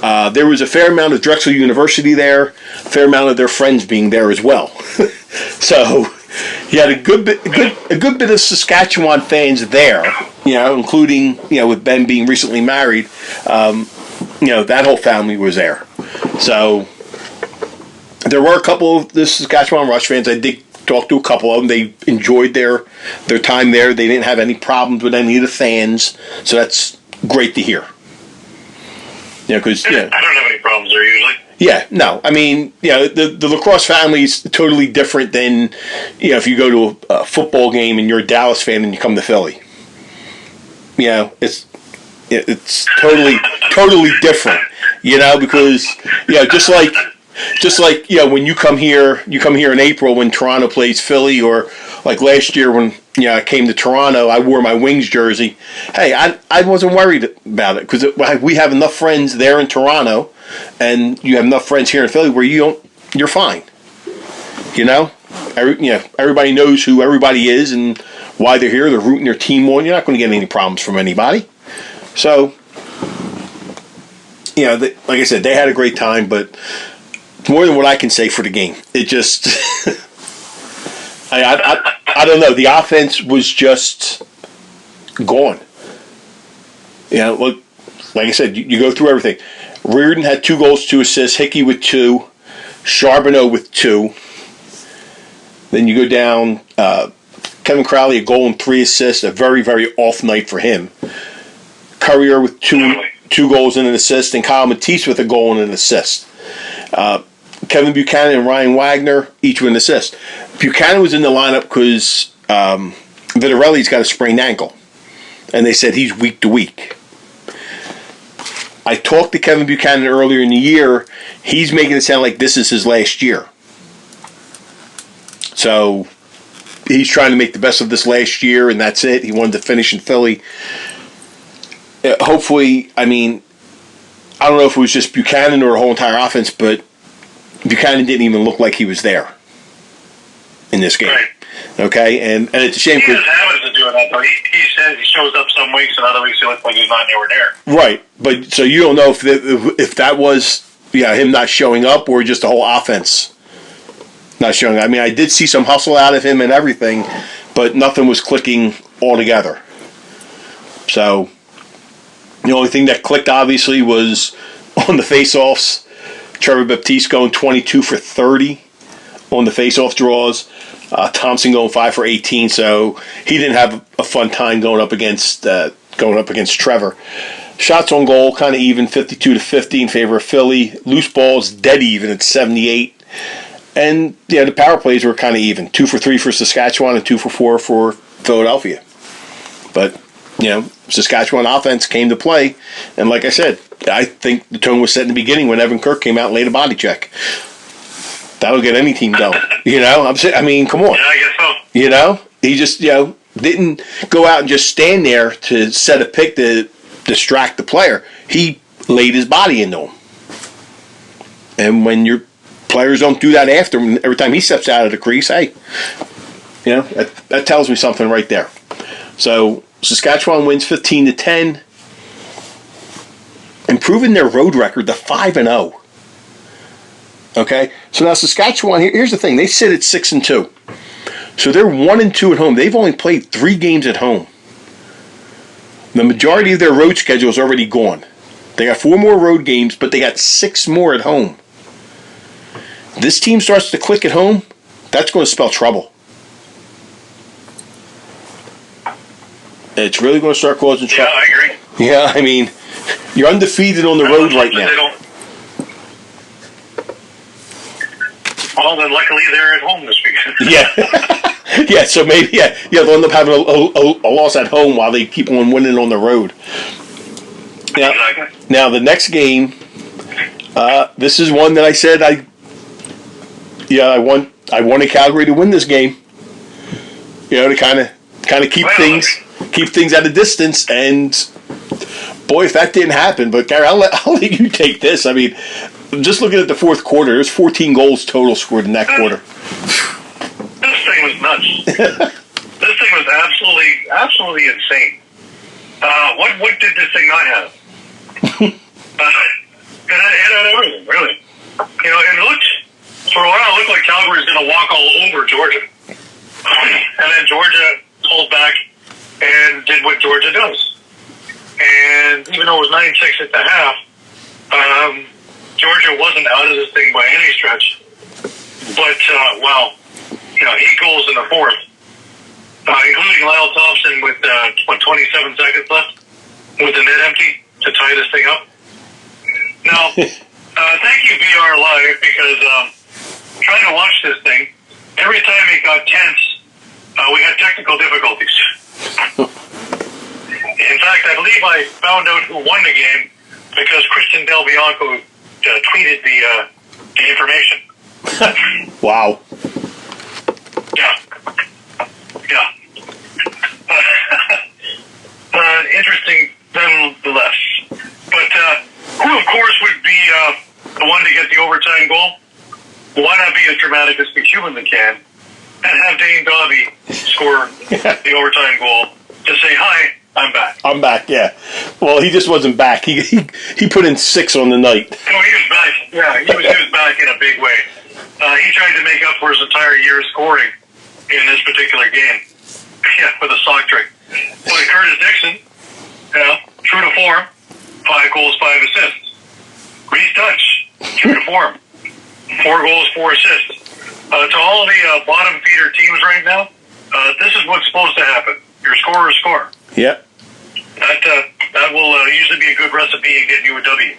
there was a fair amount of Drexel University there, a fair amount of their friends being there as well. So you had a good bit of Saskatchewan fans there, including with Ben being recently married. That whole family was there. So there were a couple of the Saskatchewan Rush fans. I did talk to a couple of them. They enjoyed their time there. They didn't have any problems with any of the fans, so that's great to hear. Because I don't have any problems there usually. Yeah, no. I mean, the lacrosse family is totally different than if you go to a football game and you're a Dallas fan and you come to Philly. It's totally different. Because just like when you come here in April when Toronto plays Philly, or like last year when I came to Toronto, I wore my Wings jersey. Hey, I wasn't worried about it, because we have enough friends there in Toronto, and you have enough friends here in Philly where you're fine. Everybody knows who everybody is and why they're here. They're rooting their team on. You're not going to get any problems from anybody. So, like I said, they had a great time, but more than what I can say for the game. It just, I don't know. The offense was just gone. Look, like I said, you go through everything. Reardon had 2 goals, 2 assists. Hickey with 2. Charbonneau with 2. Then you go down. Kevin Crowley, a goal and 3 assists. A very, very off night for him. Courier with two goals and an assist, and Kyle Matisse with a goal and an assist. Kevin Buchanan and Ryan Wagner, each with an assist. Buchanan was in the lineup because Vitarelli's got a sprained ankle, and they said he's week to week. I talked to Kevin Buchanan earlier in the year. He's making it sound like this is his last year. So he's trying to make the best of this last year, and that's it. He wanted to finish in Philly. Hopefully, I mean, I don't know if it was just Buchanan or the whole entire offense, but Buchanan didn't even look like he was there in this game. Right. Okay, and it's a shame. He has habits of doing that, though. He says he shows up some weeks, and other weeks he looks like he's not anywhere near. Right, but so you don't know if that was him not showing up or just the whole offense not showing up. I mean, I did see some hustle out of him and everything, but nothing was clicking altogether. So the only thing that clicked, obviously, was on the face-offs. Trevor Baptiste going 22 for 30 on the face-off draws. Thompson going 5 for 18, so he didn't have a fun time going up against Trevor. Shots on goal kind of even, 52 to 50 in favor of Philly. Loose balls dead even at 78, and the power plays were kind of even, 2 for 3 for Saskatchewan and 2 for 4 for Philadelphia. But Saskatchewan offense came to play, and like I said, I think the tone was set in the beginning when Evan Kirk came out and laid a body check. That'll get any team going. I mean, come on. Yeah, I guess so. He just, didn't go out and just stand there to set a pick to distract the player. He laid his body into him. And when your players don't do that after, every time he steps out of the crease, hey, that tells me something right there. So Saskatchewan wins 15-10, improving their road record to 5-0. Okay, so now Saskatchewan. Here's the thing: they sit at 6-2, so they're 1-2 at home. They've only played 3 games at home. The majority of their road schedule is already gone. They got 4 more road games, but they got 6 more at home. This team starts to click at home. That's going to spell trouble. It's really going to start causing trouble. Yeah, I agree. Yeah, I mean, you're undefeated on the road right now. Well, then luckily they're at home this weekend. Yeah. So maybe, they'll end up having a loss at home while they keep on winning on the road. Now the next game, this is one that I said I wanted Calgary to win this game. To kind of keep things at a distance, and boy, if that didn't happen. But Gary, I'll let you take this. I mean, just looking at the fourth quarter, there's 14 goals total scored in that quarter. This thing was nuts. This thing was absolutely insane. What did this thing not have? It had everything, really. It looked, for a while, it looked like Calgary was going to walk all over Georgia. And then Georgia pulled back and did what Georgia does. And even though it was 9-6 at the half, Georgia wasn't out of this thing by any stretch. But, 8 goals in the fourth, including Lyle Thompson with, 27 seconds left with the net empty to tie this thing up. Now, thank you, BR Live, because trying to watch this thing, every time it got tense, we had technical difficulties. In fact, I believe I found out who won the game because Christian Del Bianco tweeted the information. Wow. Yeah. Interesting nonetheless. But who, of course, would be the one to get the overtime goal? Why not be as dramatic as McEwen can and have Dane Dobby score the overtime goal to say, hi, I'm back. I'm back, yeah. Well, he just wasn't back. He put in 6 on the night. No, he was back. Yeah, he was back in a big way. He tried to make up for his entire year scoring in this particular game. Yeah, with a sock trick. But Curtis Dixon, true to form, 5 goals, 5 assists. Reese Dutch, true to form, 4 goals, 4 assists. To all the bottom feeder teams right now, this is what's supposed to happen. Your scorers score. Yep. That will usually be a good recipe in getting you a W.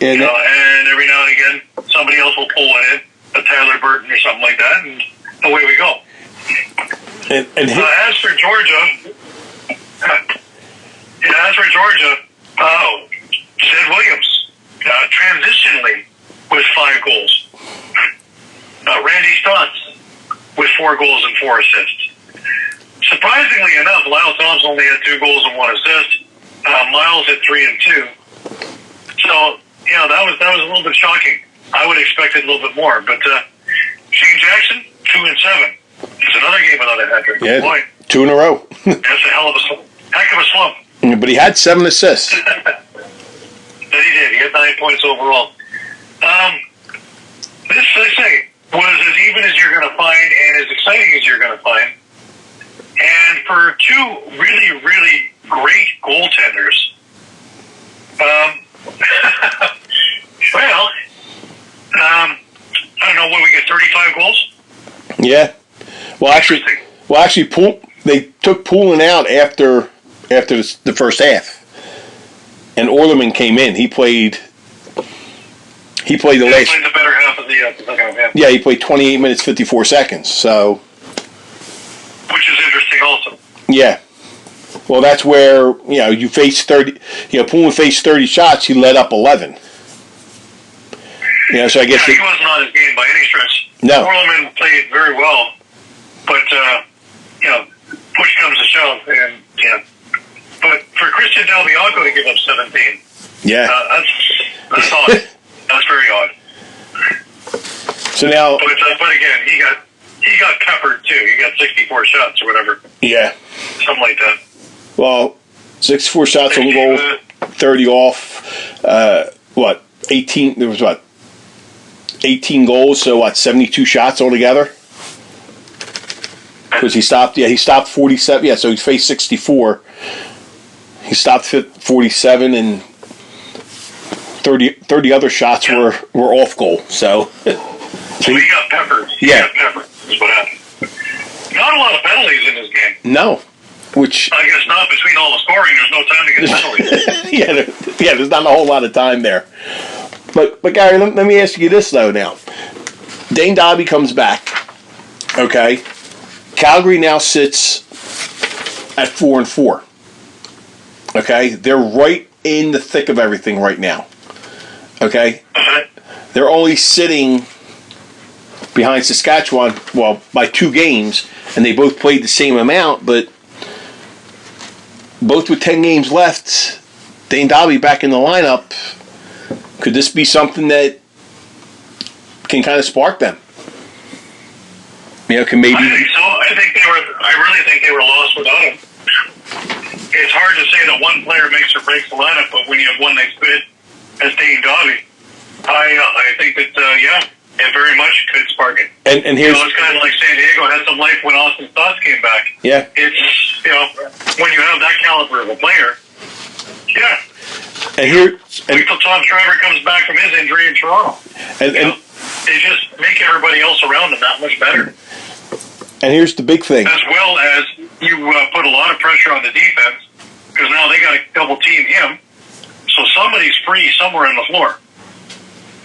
and every now and again, somebody else will pull one in, a Tyler Burton or something like that, and away we go. As for Georgia, Zed Williams, transitionally with 5 goals. Randy Stotts with 4 goals and 4 assists. Surprisingly enough, Lyle Thompson only had 2 goals and 1 assist. Miles had 3 and 2. So, that was a little bit shocking. I would expect it a little bit more. But Shane Jackson, 2 and 7. It's another game without a hat-trick. Yeah, Boy, 2 in a row. that's a heck of a slump. But he had 7 assists. That he did. He had 9 points overall. This, I say, was as even as you're going to find and as exciting as you're going to find. And for 2 really, really great goaltenders, I don't know, what we get, 35 goals? Yeah. Well, actually, they took Poulin out after the first half, and Orleman came in. He played the last. Played the better half of the second half. Yeah, he played 28 minutes 54 seconds. So, which is interesting, also. Yeah. Well, that's where you face 30. Poulin faced 30 shots. He let up 11. So I guess he wasn't on his game by any stretch. No. Orleman played very well, but push comes to shove, and but for Christian Del Bianco to give up 17, that's odd. That's very odd. So now, but again, he got peppered too. He got 64 shots or whatever. Yeah, something like that. Well, 64 shots on goal, 30 off. 18? There was 18 goals. So 72 shots altogether. Because he stopped 47. Yeah, so he faced 64. He stopped 47, and 30 other shots were off goal. So he got peppered. He got peppered is what happened. Not a lot of penalties in this game. No. Which I guess not. Between all the scoring, there's no time to get penalties. There's not a whole lot of time there. But Gary, let me ask you this though now. Dane Dobby comes back. Okay. Calgary now sits at 4-4. Okay? They're right in the thick of everything right now. Okay? They're only sitting behind Saskatchewan, by 2 games, and they both played the same amount, but both with 10 games left, Dane Dobby back in the lineup. Could this be something that can kind of spark them? Can maybe. I think so. I really think they were lost without him. It's hard to say that one player makes or breaks the lineup, but when you have one that's good as Dane Dobby, I think that it very much could spark it. And here's it's kind of like San Diego had some life when Austin Stotts came back. Yeah. It's when you have that caliber of a player. Yeah. Wait till Tom Schreiber comes back from his injury in Toronto. And they just make everybody else around him that much better. And here's the big thing. As well as you put a lot of pressure on the defense, because now they got to double team him. So somebody's free somewhere on the floor.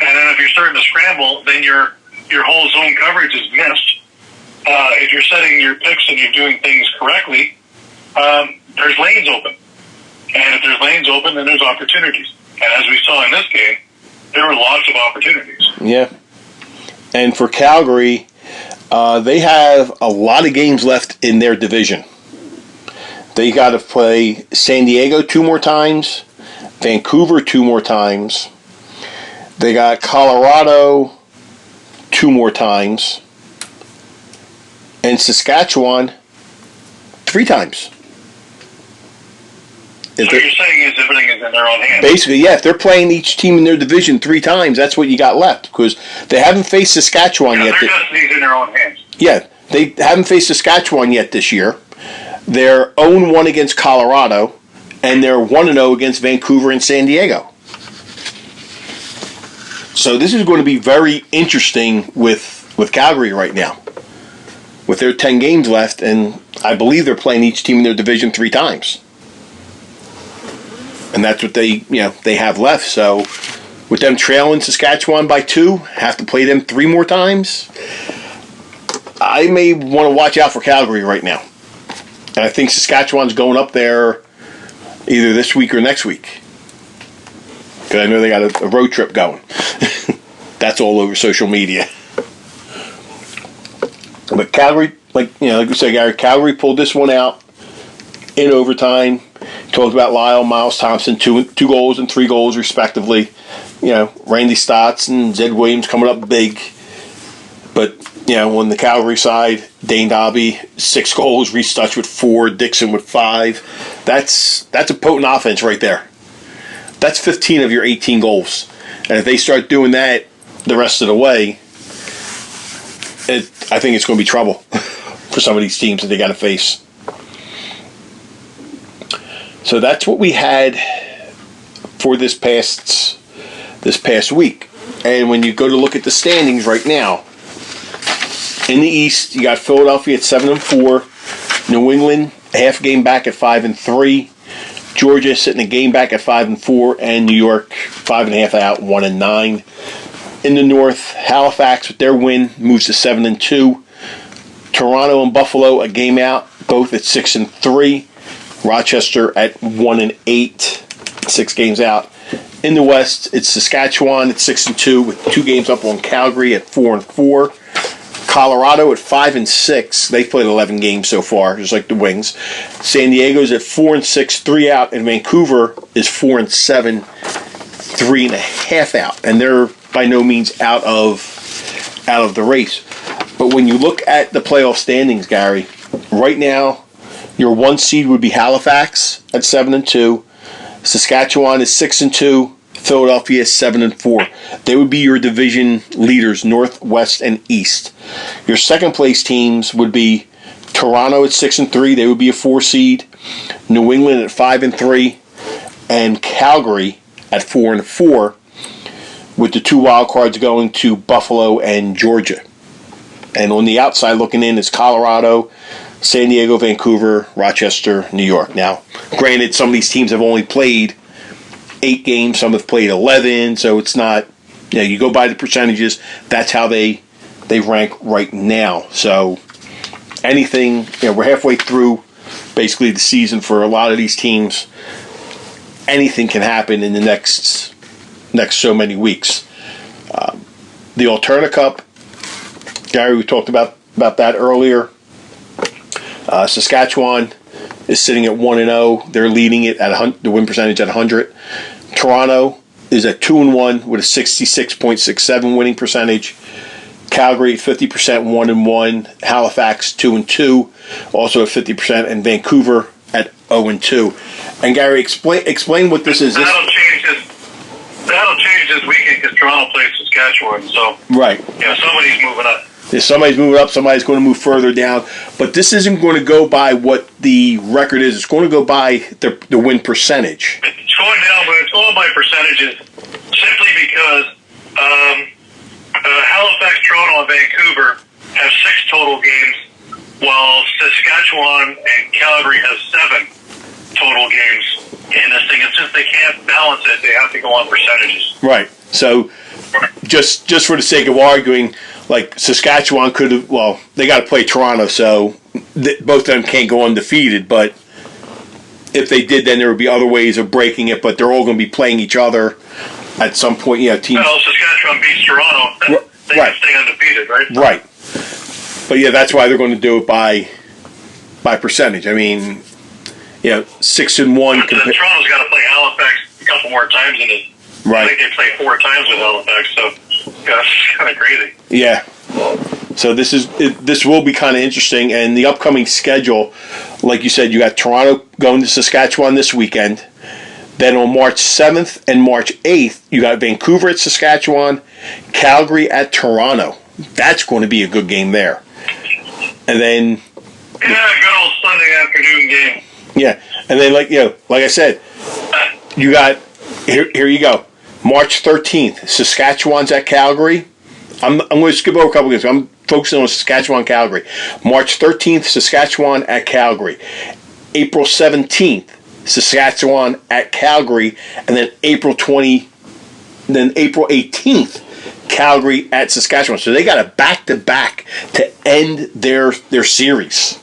And then if you're starting to scramble, then your whole zone coverage is missed. If you're setting your picks and you're doing things correctly, there's lanes open. And if there's lanes open, then there's opportunities. And as we saw in this game, there were lots of opportunities. Yeah. And for Calgary, they have a lot of games left in their division. They got to play San Diego 2 more times, Vancouver 2 more times. They got Colorado 2 more times, and Saskatchewan 3 times. So you're saying is everything is in their own hands? Basically, yeah. If they're playing each team in their division 3 times, that's what you got left, because they haven't faced Saskatchewan yet. Their destiny's in their own hands. Yeah, they haven't faced Saskatchewan yet this year. They're 0-1 against Colorado, and they're 1-0 against Vancouver and San Diego. So this is going to be very interesting with Calgary right now, with their 10 games left, and I believe they're playing each team in their division 3 times. And that's what they have left. So with them trailing Saskatchewan by 2, have to play them 3 more times. I may want to watch out for Calgary right now. And I think Saskatchewan's going up there either this week or next week. Because I know they got a road trip going. That's all over social media. But Calgary, like we said, Gary, Calgary pulled this one out in overtime. Talked about Lyle, Miles Thompson, 2 goals and 3 goals respectively. Randy Stotts and Zed Williams coming up big. But, on the Calgary side, Dane Dobby, 6 goals, Reese Stutch with 4, Dixon with 5. That's a potent offense right there. That's 15 of your 18 goals. And if they start doing that the rest of the way, I think it's going to be trouble for some of these teams that they got to face. So that's what we had for this past week. And when you go to look at the standings right now, in the East, you got Philadelphia at 7-4, New England a half game back at 5-3, Georgia sitting a game back at 5-4, and New York 5.5 out, 1-9. In the North, Halifax with their win moves to 7-2. Toronto and Buffalo a game out, both at 6-3. Rochester at 1-8, 6 games out. In the West, it's Saskatchewan at 6-2 with 2 games up on Calgary at 4-4. Colorado at 5-6. They've played 11 games so far, just like the Wings. San Diego's at 4-6, 3 out, and Vancouver is 4-7, 3.5 out, and they're by no means out of the race. But when you look at the playoff standings, Gary, right now your 1 seed would be Halifax at 7-2. Saskatchewan is 6-2. Philadelphia is 7-4. They would be your division leaders, North, West, and East. Your second place teams would be Toronto at 6-3. They would be a 4 seed. New England at 5-3, and Calgary at 4-4, with the 2 wild cards going to Buffalo and Georgia. And on the outside looking in is Colorado, San Diego, Vancouver, Rochester, New York. Now, granted, some of these teams have only played 8 games, some have played 11, so it's not, you go by the percentages, that's how they rank right now. So anything, we're halfway through basically the season for a lot of these teams. Anything can happen in the next so many weeks. The Alterna Cup, Gary, we talked about that earlier. Saskatchewan is sitting at 1-0. They're leading it at the win percentage at 100. Toronto is at 2-1 with a 66.67 winning percentage. Calgary at 50%, 1-1. Halifax 2-2, also at 50%, and Vancouver at 0-2. And Gary, explain what this is. That'll change this weekend because Toronto plays Saskatchewan. So right, somebody's moving up. If somebody's moving up, somebody's going to move further down. But this isn't going to go by what the record is. It's going to go by the win percentage. It's going down, but it's going by percentages simply because Halifax, Toronto, and Vancouver have 6 total games, while Saskatchewan and Calgary have 7 total games in this thing. It's just they can't balance it. They have to go on percentages. Right. So just for the sake of arguing, like Saskatchewan could have, they got to play Toronto, so both of them can't go undefeated. But if they did, then there would be other ways of breaking it. But they're all going to be playing each other at some point. Teams. Well, Saskatchewan beats Toronto. They can stay undefeated, right? Right. But that's why they're going to do it by percentage. I mean, 6-1. Toronto's got to play Halifax a couple more times in it. Right. I think they played 4 times with Halifax, so it's kind of crazy. Yeah. So this will be kind of interesting, and the upcoming schedule, like you said, you got Toronto going to Saskatchewan this weekend. Then on March 7th and March 8th, you got Vancouver at Saskatchewan, Calgary at Toronto. That's going to be a good game there. And then good old Sunday afternoon game. Yeah, and then like I said, you got here you go. March 13th, Saskatchewan's at Calgary. I'm going to skip over a couple games. I'm focusing on Saskatchewan, Calgary. March 13th, Saskatchewan at Calgary. April 17th, Saskatchewan at Calgary, and then April 29th, And then April 18th, Calgary at Saskatchewan. So they got a back-to-back to end their series.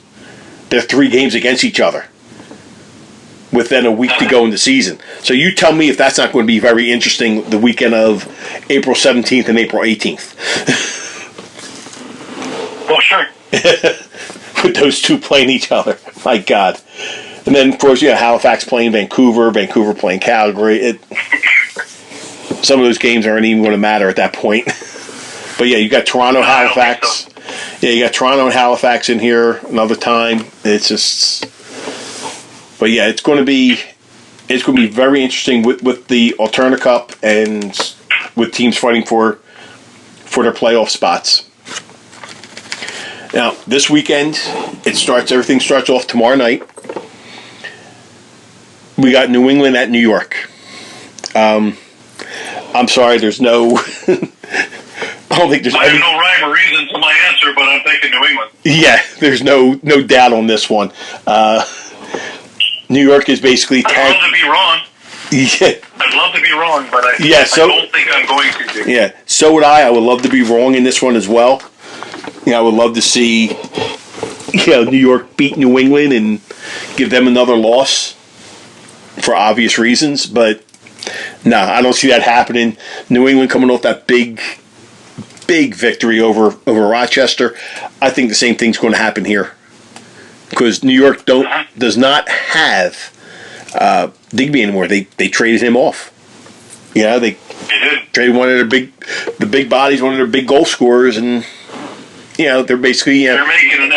Their 3 games against each other. With then a week to go in the season. So you tell me if that's not going to be very interesting the weekend of April 17th and April 18th. Well, sure. With those two playing each other. My God. And then, of course, Halifax playing Vancouver, Vancouver playing Calgary. Some of those games aren't even going to matter at that point. But yeah, you got Toronto, Halifax. So. Yeah, you got Toronto and Halifax in here another time. It's just... But yeah, it's going to be very interesting with the Alterna Cup and with teams fighting for their playoff spots. Now, this weekend, everything starts off tomorrow night. We got New England at New York. I'm sorry, there's no... I don't think there's... I have no rhyme or reason to my answer, but I'm thinking New England. Yeah, there's no doubt on this one. New York is basically... I'd love to be wrong. Yeah. I'd love to be wrong, but I don't think I'm going to. Yeah, so would I. I would love to be wrong in this one as well. I would love to see New York beat New England and give them another loss for obvious reasons, but no, I don't see that happening. New England coming off that big victory over Rochester. I think the same thing's going to happen here because New York does not have Digby anymore. They traded him off. They traded one of the big bodies, one of their big goal scorers, and they're basically they're making an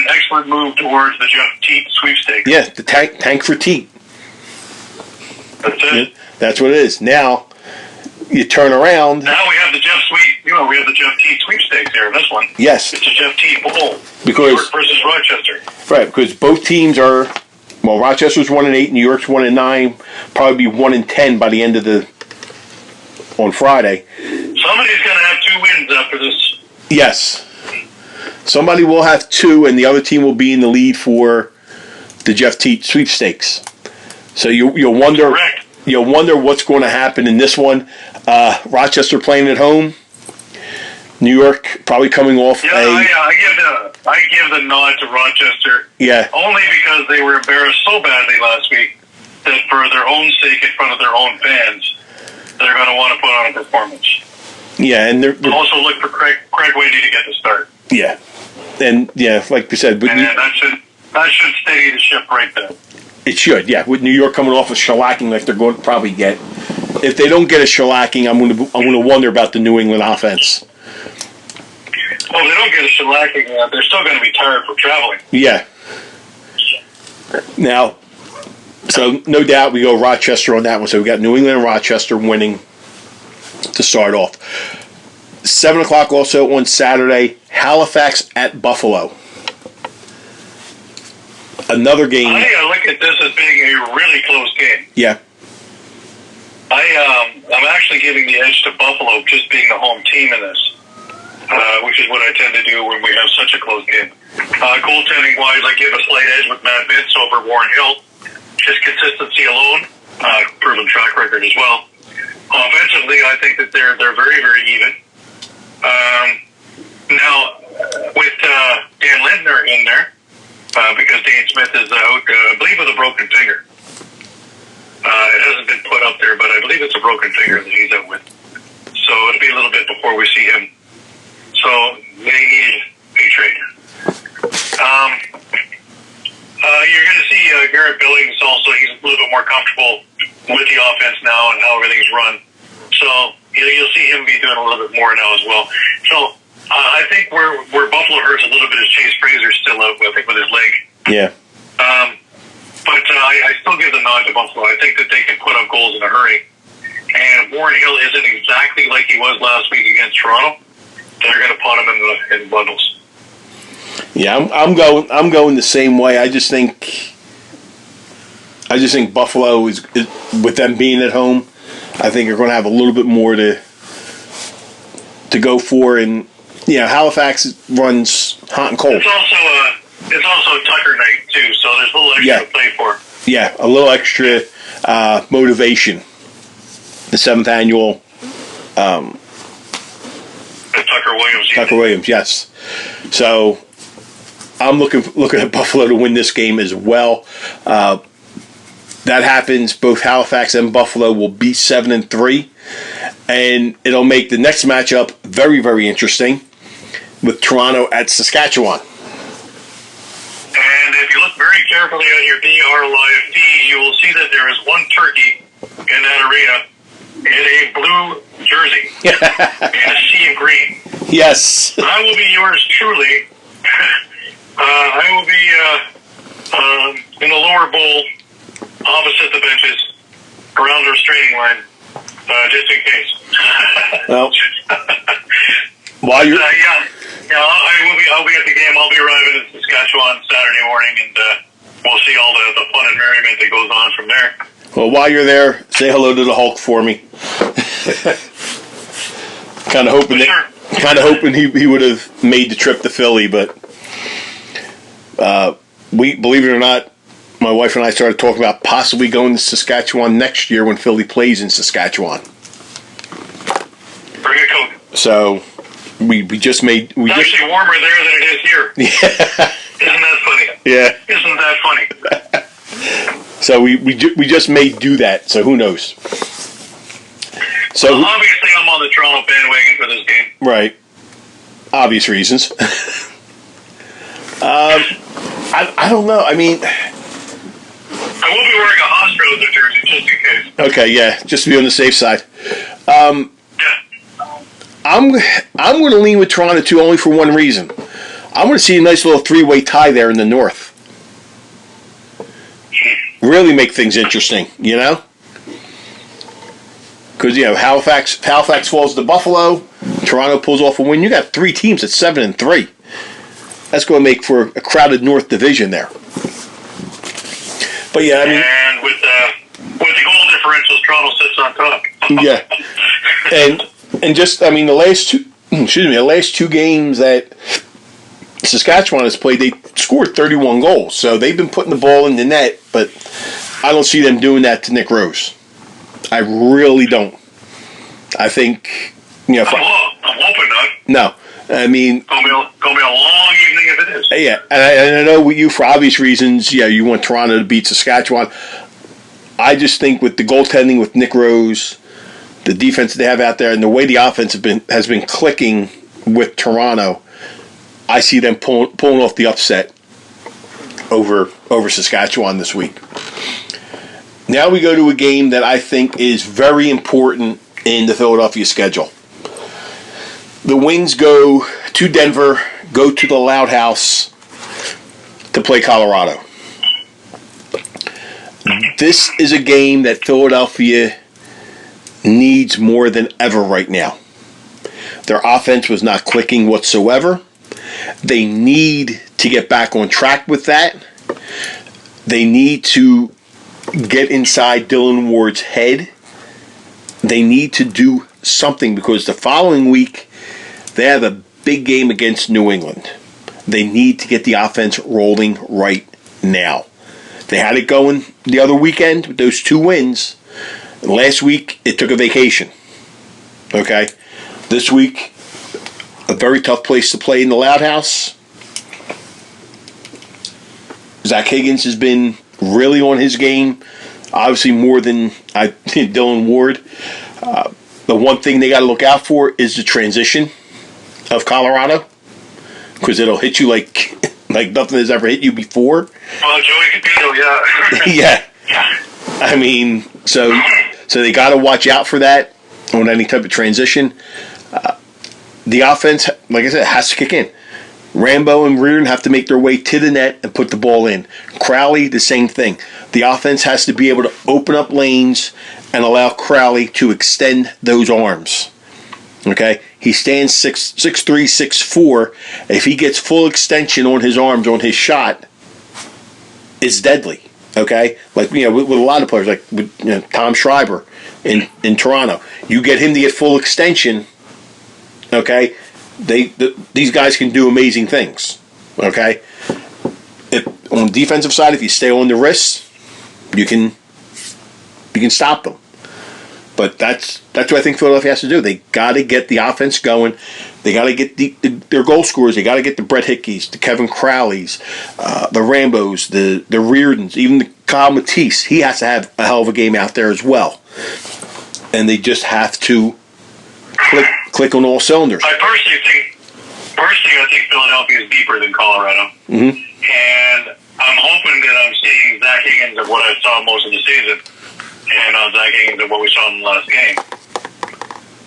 excellent move towards the Jeff Teat sweepstakes. Yeah, the tank for Teat. That's it. Yeah, that's what it is. Now you turn around. Now we have the Jeff Teat sweepstakes here in this one. Yes, it's a Jeff Teat bowl. Because New York versus Rochester. Right, because both teams are. Well, Rochester's 1-8, New York's 1-9. Probably be 1-10 by the end of on Friday. Somebody's going to have 2 wins after this. Yes, somebody will have 2, and the other team will be in the lead for the Jeff Teat sweepstakes. So you'll wonder. Correct. You'll wonder what's going to happen in this one. Rochester playing at home. New York probably coming off I give the nod to Rochester. Yeah. Only because they were embarrassed so badly last week that for their own sake, in front of their own fans, they're going to want to put on a performance. Yeah, and they're also look for Craig Wendy to get the start. Yeah, and like we said, that should steady the ship right there. It should, yeah. With New York coming off a shellacking like they're going to probably get, if they don't get a shellacking, I'm going to wonder about the New England offense. Well, if they don't get a shellacking, they're still going to be tired from traveling. Yeah. Now, so no doubt we go Rochester on that one. So we got New England and Rochester winning to start off. 7 o'clock also on Saturday, Halifax at Buffalo. Another game. I look at this as being a really close game. Yeah. I'm actually giving the edge to Buffalo just being the home team in this, which is what I tend to do when we have such a close game. Goaltending-wise, I give a slight edge with Matt Vince over Warren Hill. Just consistency alone, proven track record as well. Offensively, I think that they're very, very even. Now, with Dan Lindner in there, because Dane Smith is out, I believe, with a broken finger. It hasn't been put up there, but I believe it's a broken finger that he's out with. So it'll be a little bit before we see him. So they needed a trade. You're going to see Garrett Billings also. He's a little bit more comfortable with the offense now and how everything's run. So you'll see him be doing a little bit more now as well. So I think where Buffalo hurts a little bit is Chase Fraser's still out, I think, with his leg. Yeah. But I still give the nod to Buffalo. I think that they can put up goals in a hurry. And Warren Hill isn't exactly like he was last week against Toronto. They're going to put him in bundles. Yeah, I'm going the same way. I just think Buffalo is with them being at home. I think they're going to have a little bit more to go for, and Halifax runs hot and cold. It's also Tucker night too, so there's a little extra to play for. Yeah, a little extra motivation the 7th annual The Tucker Williams. Tucker Williams, yes. So I'm looking at Buffalo to win this game as well. That happens, both Halifax and Buffalo will be 7-3, and it'll make the next matchup very, very interesting with Toronto at Saskatchewan. And if you look very carefully on your DR Live feed, you will see that there is one turkey in that arena in a blue jersey and a sea of green. Yes. I will be yours truly. I will be in the lower bowl, opposite the benches, around the restraining line, just in case. Well, while you're I'll be at the game. I'll be arriving in Saskatchewan Saturday morning, and we'll see all the fun and merriment that goes on from there. Well, while you're there, say hello to the Hulk for me. Kind of hoping he would have made the trip to Philly, but we, believe it or not, my wife and I started talking about possibly going to Saskatchewan next year when Philly plays in Saskatchewan. Bring a coat. So we just made. It's actually warmer there than it is here. Yeah. Isn't that funny? Yeah. Isn't that funny? So we just may do that. So who knows? So well, obviously, I'm on the Toronto bandwagon for this game. Right. Obvious reasons. I don't know. I mean, I will be wearing a Hofstra jersey just in case. Okay, yeah, just to be on the safe side. Yeah. I'm going to lean with Toronto too, only for one reason. I want to see a nice little three-way tie there in the North. Really make things interesting, you know? Because, you know, Halifax falls to Buffalo, Toronto pulls off a win. You got three teams at 7-3. That's going to make for a crowded North Division there. But yeah, I mean, and with the goal differentials, Toronto sits on top. Yeah, and just the last two games that Saskatchewan has played, they scored 31 goals. So they've been putting the ball in the net, but I don't see them doing that to Nick Rose. I really don't. I think, you know, I'm hoping not. No, I mean, gonna be a long evening if it is. Yeah, and I know with you, for obvious reasons, yeah, you want Toronto to beat Saskatchewan. I just think with the goaltending with Nick Rose, the defense they have out there, and the way the offense has been clicking with Toronto, I see them pulling off the upset over Saskatchewan this week. Now we go to a game that I think is very important in the Philadelphia schedule. The Wings go to Denver, go to the Loud House to play Colorado. This is a game that Philadelphia needs more than ever right now. Their offense was not clicking whatsoever. They need to get back on track with that. They need to get inside Dylan Ward's head. They need to do something because the following week they have a big game against New England. They need to get the offense rolling right now. They had it going the other weekend with those 2 wins. Last week, it took a vacation. Okay? This week, a very tough place to play in the Loud House. Zach Higgins has been really on his game. Obviously, more than Dylan Ward. The one thing they got to look out for is the transition of Colorado, because it'll hit you like nothing has ever hit you before. Well, Joey Capito, yeah. Yeah. I mean, so they got to watch out for that on any type of transition. The offense, like I said, has to kick in. Rambo and Reardon have to make their way to the net and put the ball in. Crowley, the same thing. The offense has to be able to open up lanes and allow Crowley to extend those arms. Okay? He stands 6'3", 6'4". If he gets full extension on his arms, on his shot, it's deadly. Okay? Like, you know, with a lot of players, like with, you know, Tom Schreiber in Toronto. You get him to get full extension, okay? These guys can do amazing things. Okay? On the defensive side, if you stay on the wrists, you can stop them. But that's what I think Philadelphia has to do. They got to get the offense going. They got to get their goal scorers. They got to get the Brett Hickeys, the Kevin Crowleys, the Rambos, the Reardons, even the Kyle Matisse. He has to have a hell of a game out there as well. And they just have to click on all cylinders. I personally think Philadelphia is deeper than Colorado. Mm-hmm. And I'm hoping that I'm seeing Zach Higgins of what I saw most of the season, and Zach Higgins of what we saw in the last game.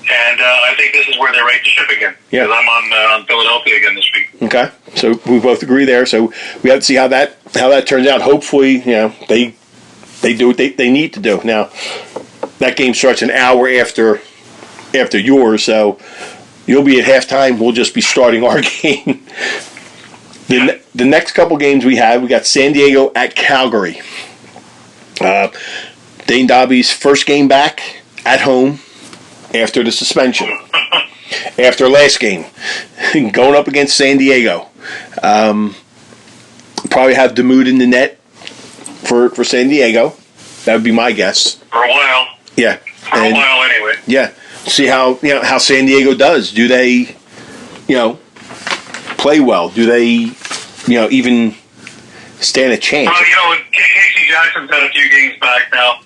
And I think this is where they right the ship again. Yeah. Because I'm on Philadelphia again this week. Okay, so we both agree there. So we have to see how that turns out. Hopefully, they do what they need to do. Now, that game starts an hour after yours, so you'll be at halftime. We'll just be starting our game. The next couple games we got San Diego at Calgary. Dane Dobby's first game back at home after the suspension. After last game, going up against San Diego. Probably have Demuth in the net for San Diego. That would be my guess. For a while. Yeah. For a while anyway. Yeah. See how San Diego does. Do they, play well? Do they, even stand a chance? Well, Casey Jackson's had a few games back now.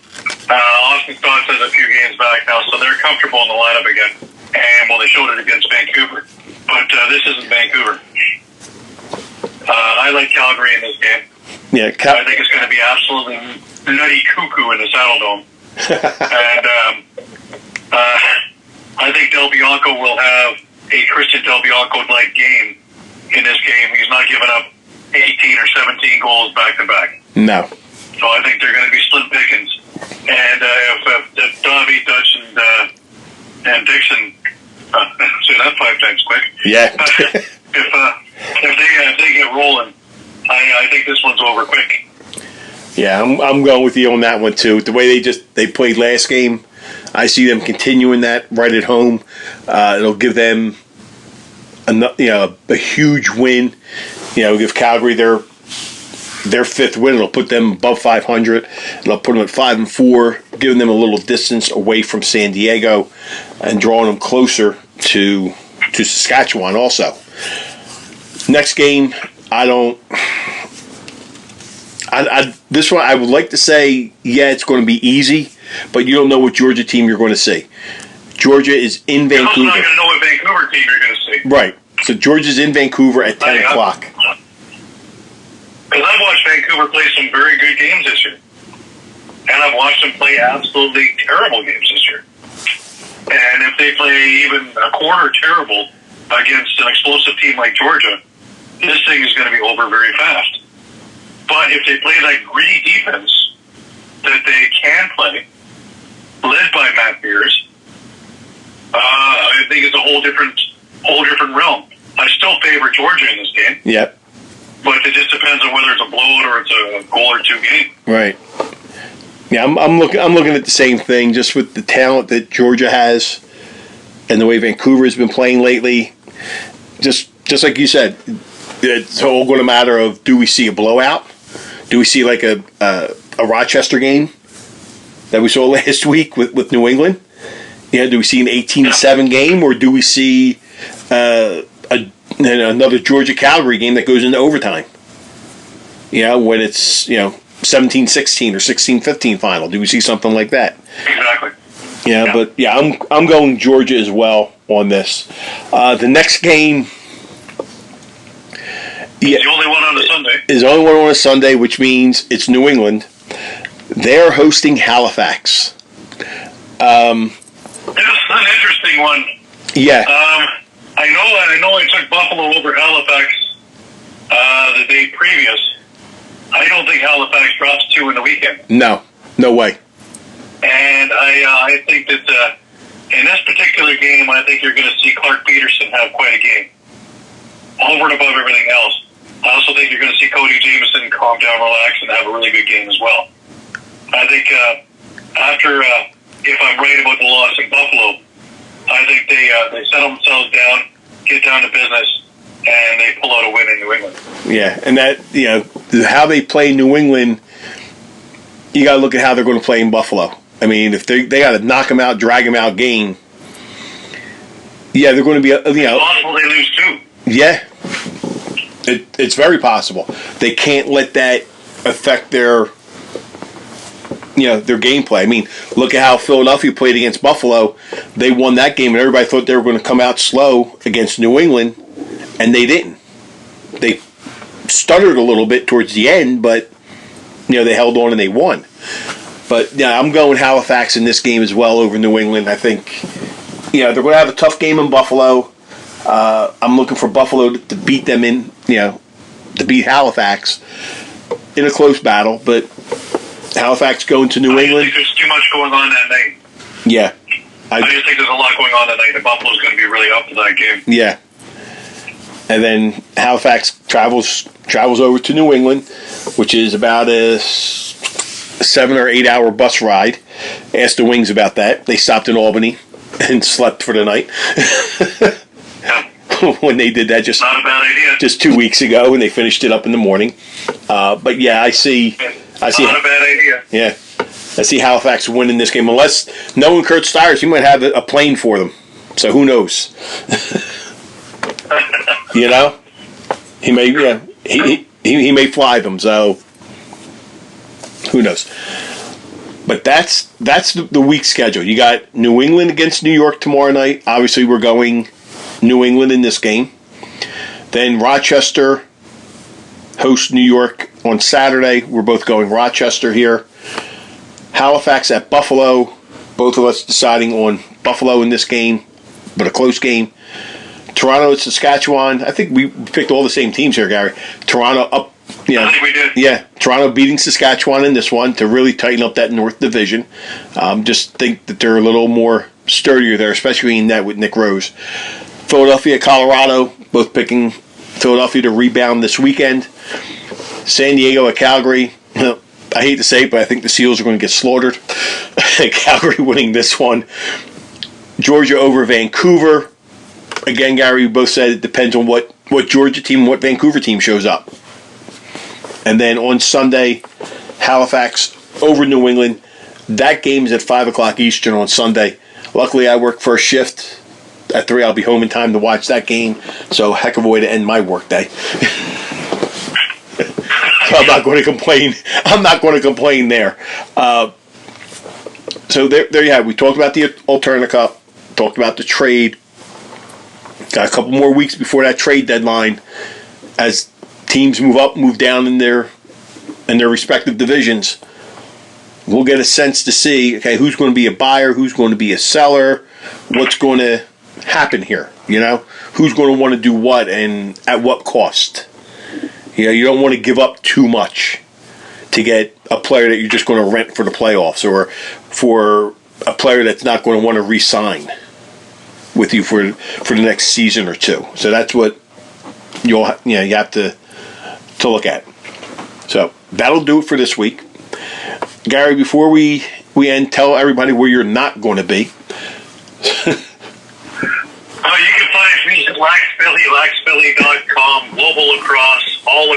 Austin Stotts has a few games back now, so they're comfortable in the lineup again. And, they showed it against Vancouver. But this isn't Vancouver. I like Calgary in this game. Yeah, I think it's going to be absolutely nutty cuckoo in the Saddle Dome. And I think Del Bianco will have a Christian Del Bianco-like game in this game. He's not giving up 18 or 17 goals back-to-back. No. So I think they're going to be slim pickings. And if Dobby, Dutch, and Dixon, say that 5 times quick. Yeah. if they get rolling, I think this one's over quick. Yeah, I'm going with you on that one too. The way they played last game, I see them continuing that right at home. It'll give them a huge win. Give Calgary their 5th win. It'll put them above 500. It'll put them at 5-4, giving them a little distance away from San Diego and drawing them closer to Saskatchewan also. Next game, this one I would like to say, it's going to be easy, but you don't know what Georgia team you're going to see. Georgia is in Vancouver. You're not going to know what Vancouver team you're going to see. Right. So Georgia's in Vancouver at 10 o'clock. Because I've watched Vancouver play some very good games this year. And I've watched them play absolutely terrible games this year. And if they play even a quarter terrible against an explosive team like Georgia, this thing is going to be over very fast. But if they play that gritty defense that they can play, led by Matt Beers, I think it's a whole different realm. I still favor Georgia in this game. Yep. But it just depends on whether it's a blowout or it's a goal or two game. Right. Yeah, I'm looking at the same thing, just with the talent that Georgia has and the way Vancouver has been playing lately. Just like you said, it's all going to matter of, do we see a blowout? Do we see like a Rochester game that we saw last week with New England? Do we see an 18-7 game, or do we see another Georgia-Calgary game that goes into overtime? When it's 17-16 or 16-15 final. Do we see something like that? Exactly. Yeah, but I'm going Georgia as well on this. The next game. It's the only one on a Sunday. Is the only one on a Sunday, which means it's New England. They're hosting Halifax. It's an interesting one. Yeah. I know I took Buffalo over Halifax the day previous. I don't think Halifax drops 2 in the weekend. No way. And I think that in this particular game, I think you're going to see Clark Peterson have quite a game. Over and above everything else. I also think you're going to see Cody Jamieson calm down, relax, and have a really good game as well. I think if I'm right about the loss in Buffalo, I think they settle themselves down, get down to business, and they pull out a win in New England. Yeah, and that how they play New England, you got to look at how they're going to play in Buffalo. I mean, if they got to knock them out, drag them out game, yeah, they're going to be, It's possible they lose too. Yeah, it's very possible. They can't let that affect their gameplay. I mean, look at how Philadelphia played against Buffalo. They won that game, and everybody thought they were going to come out slow against New England, and they didn't. They stuttered a little bit towards the end, but they held on and they won. But yeah, I'm going Halifax in this game as well over New England. I think they're going to have a tough game in Buffalo. I'm looking for Buffalo to beat them to beat Halifax in a close battle, but Halifax going to New England. I think there's too much going on that night. Yeah. I just think there's a lot going on that night. The Buffalo's going to be really up for that game. Yeah. And then Halifax travels over to New England, which is about a 7 or 8 hour bus ride. Asked the Wings about that. They stopped in Albany and slept for the night. When they did that not a bad idea. Just 2 weeks ago, and they finished it up in the morning. But yeah, I see. Not a bad idea. Yeah, I see Halifax winning this game. Unless knowing Kurt Stiers, he might have a plane for them. So who knows? He may. Yeah, he may fly them. So who knows? But that's the week schedule. You got New England against New York tomorrow night. Obviously, we're going New England in this game. Then Rochester hosts New York on Saturday. We're both going Rochester here. Halifax at Buffalo. Both of us deciding on Buffalo in this game, but a close game. Toronto at Saskatchewan. I think we picked all the same teams here, Gary. Toronto up. I think we did. Yeah, Toronto beating Saskatchewan in this one to really tighten up that North Division. Just think that they're a little more sturdier there, especially in that with Nick Rose. Philadelphia, Colorado, both picking Philadelphia to rebound this weekend. San Diego at Calgary. I hate to say it, but I think the Seals are going to get slaughtered. Calgary winning this one. Georgia over Vancouver. Again, Gary, we both said it depends on what Georgia team, what Vancouver team shows up. And then on Sunday, Halifax over New England. That game is at 5 o'clock Eastern on Sunday. Luckily, I work first shift. At 3, I'll be home in time to watch that game. So, heck of a way to end my work day. So I'm not going to complain. I'm not going to complain there. So there you have it. We talked about the Alterna Cup. Talked about the trade. Got a couple more weeks before that trade deadline as teams move up, move down in their respective divisions. We'll get a sense to see, okay, who's going to be a buyer, who's going to be a seller, what's going to happen here, who's going to want to do what and at what cost. You don't want to give up too much to get a player that you're just going to rent for the playoffs or for a player that's not going to want to re-sign with you for the next season or two. So that's what you have to look at. So that'll do it for this week. Gary, before we end, tell everybody where you're not going to be. You can find me at laxphilly.com, global lacrosse, all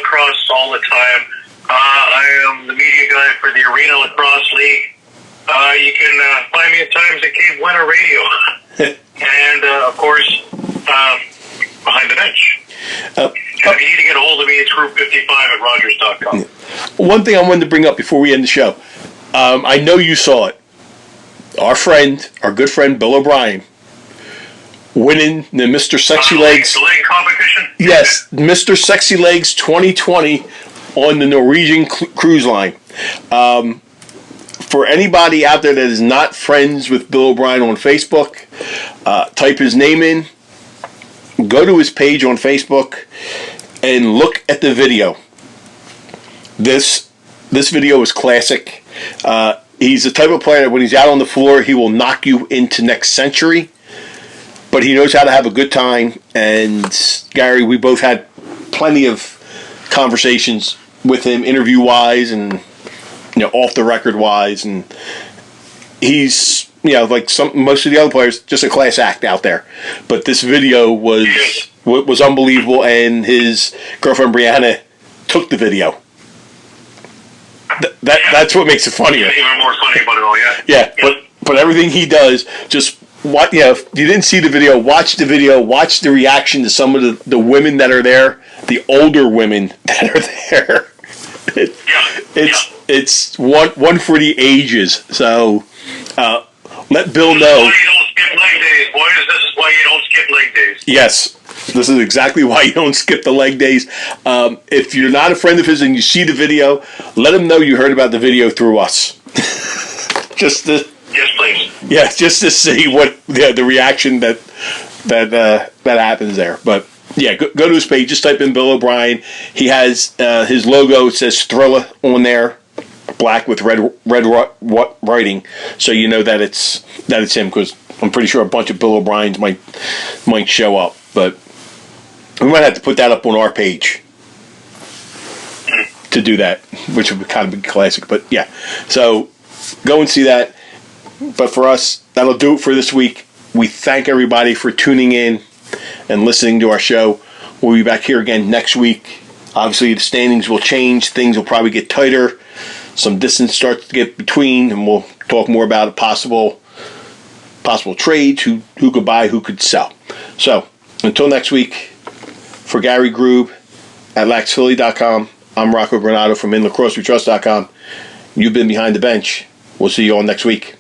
the time. I am the media guy for the Arena Lacrosse League. You can find me at times at Cape Winter Radio. And, of course, Behind the Bench. If you need to get a hold of me, it's group55 at rogers.com. One thing I wanted to bring up before we end the show. I know you saw it. Our good friend Bill O'Brien, winning the Mr. Sexy Legs. The leg competition? Yes, Mr. Sexy Legs 2020 on the Norwegian Cruise Line. For anybody out there that is not friends with Bill O'Brien on Facebook, type his name in, go to his page on Facebook, and look at the video. This video is classic. He's the type of player that when he's out on the floor, he will knock you into next century. But he knows how to have a good time. And Gary, we both had plenty of conversations with him, interview-wise and off the record wise. And he's like most of the other players, just a class act out there. But this video was unbelievable, and his girlfriend Brianna took the video. That's what makes it funnier. Even more funny about it all, yeah. Yeah, but everything he does, just what if you didn't see the video, watch the video, watch the reaction to some of the women that are there, the older women that are there. It's one for the ages. So let Bill know. This is why you don't skip leg days, boys. This is why you don't skip leg days. Yes, this is exactly why you don't skip the leg days. If you're not a friend of his and you see the video, let him know you heard about the video through us. Yes, please. Yeah, just to see what the reaction that happens there. But yeah, go to his page. Just type in Bill O'Brien. He has his logo. It says Thrilla on there, black with red writing, so you know that it's him. Because I'm pretty sure a bunch of Bill O'Briens might show up, but we might have to put that up on our page to do that, which would kind of be classic. But yeah, so go and see that. But for us, that'll do it for this week. We thank everybody for tuning in and listening to our show. We'll be back here again next week. Obviously, the standings will change. Things will probably get tighter. Some distance starts to get between, and we'll talk more about possible trades, who could buy, who could sell. So, until next week, for Gary Groob at laxphilly.com, I'm Rocco Granado from InLacrosseWeTrust.com. You've been Behind the Bench. We'll see you all next week.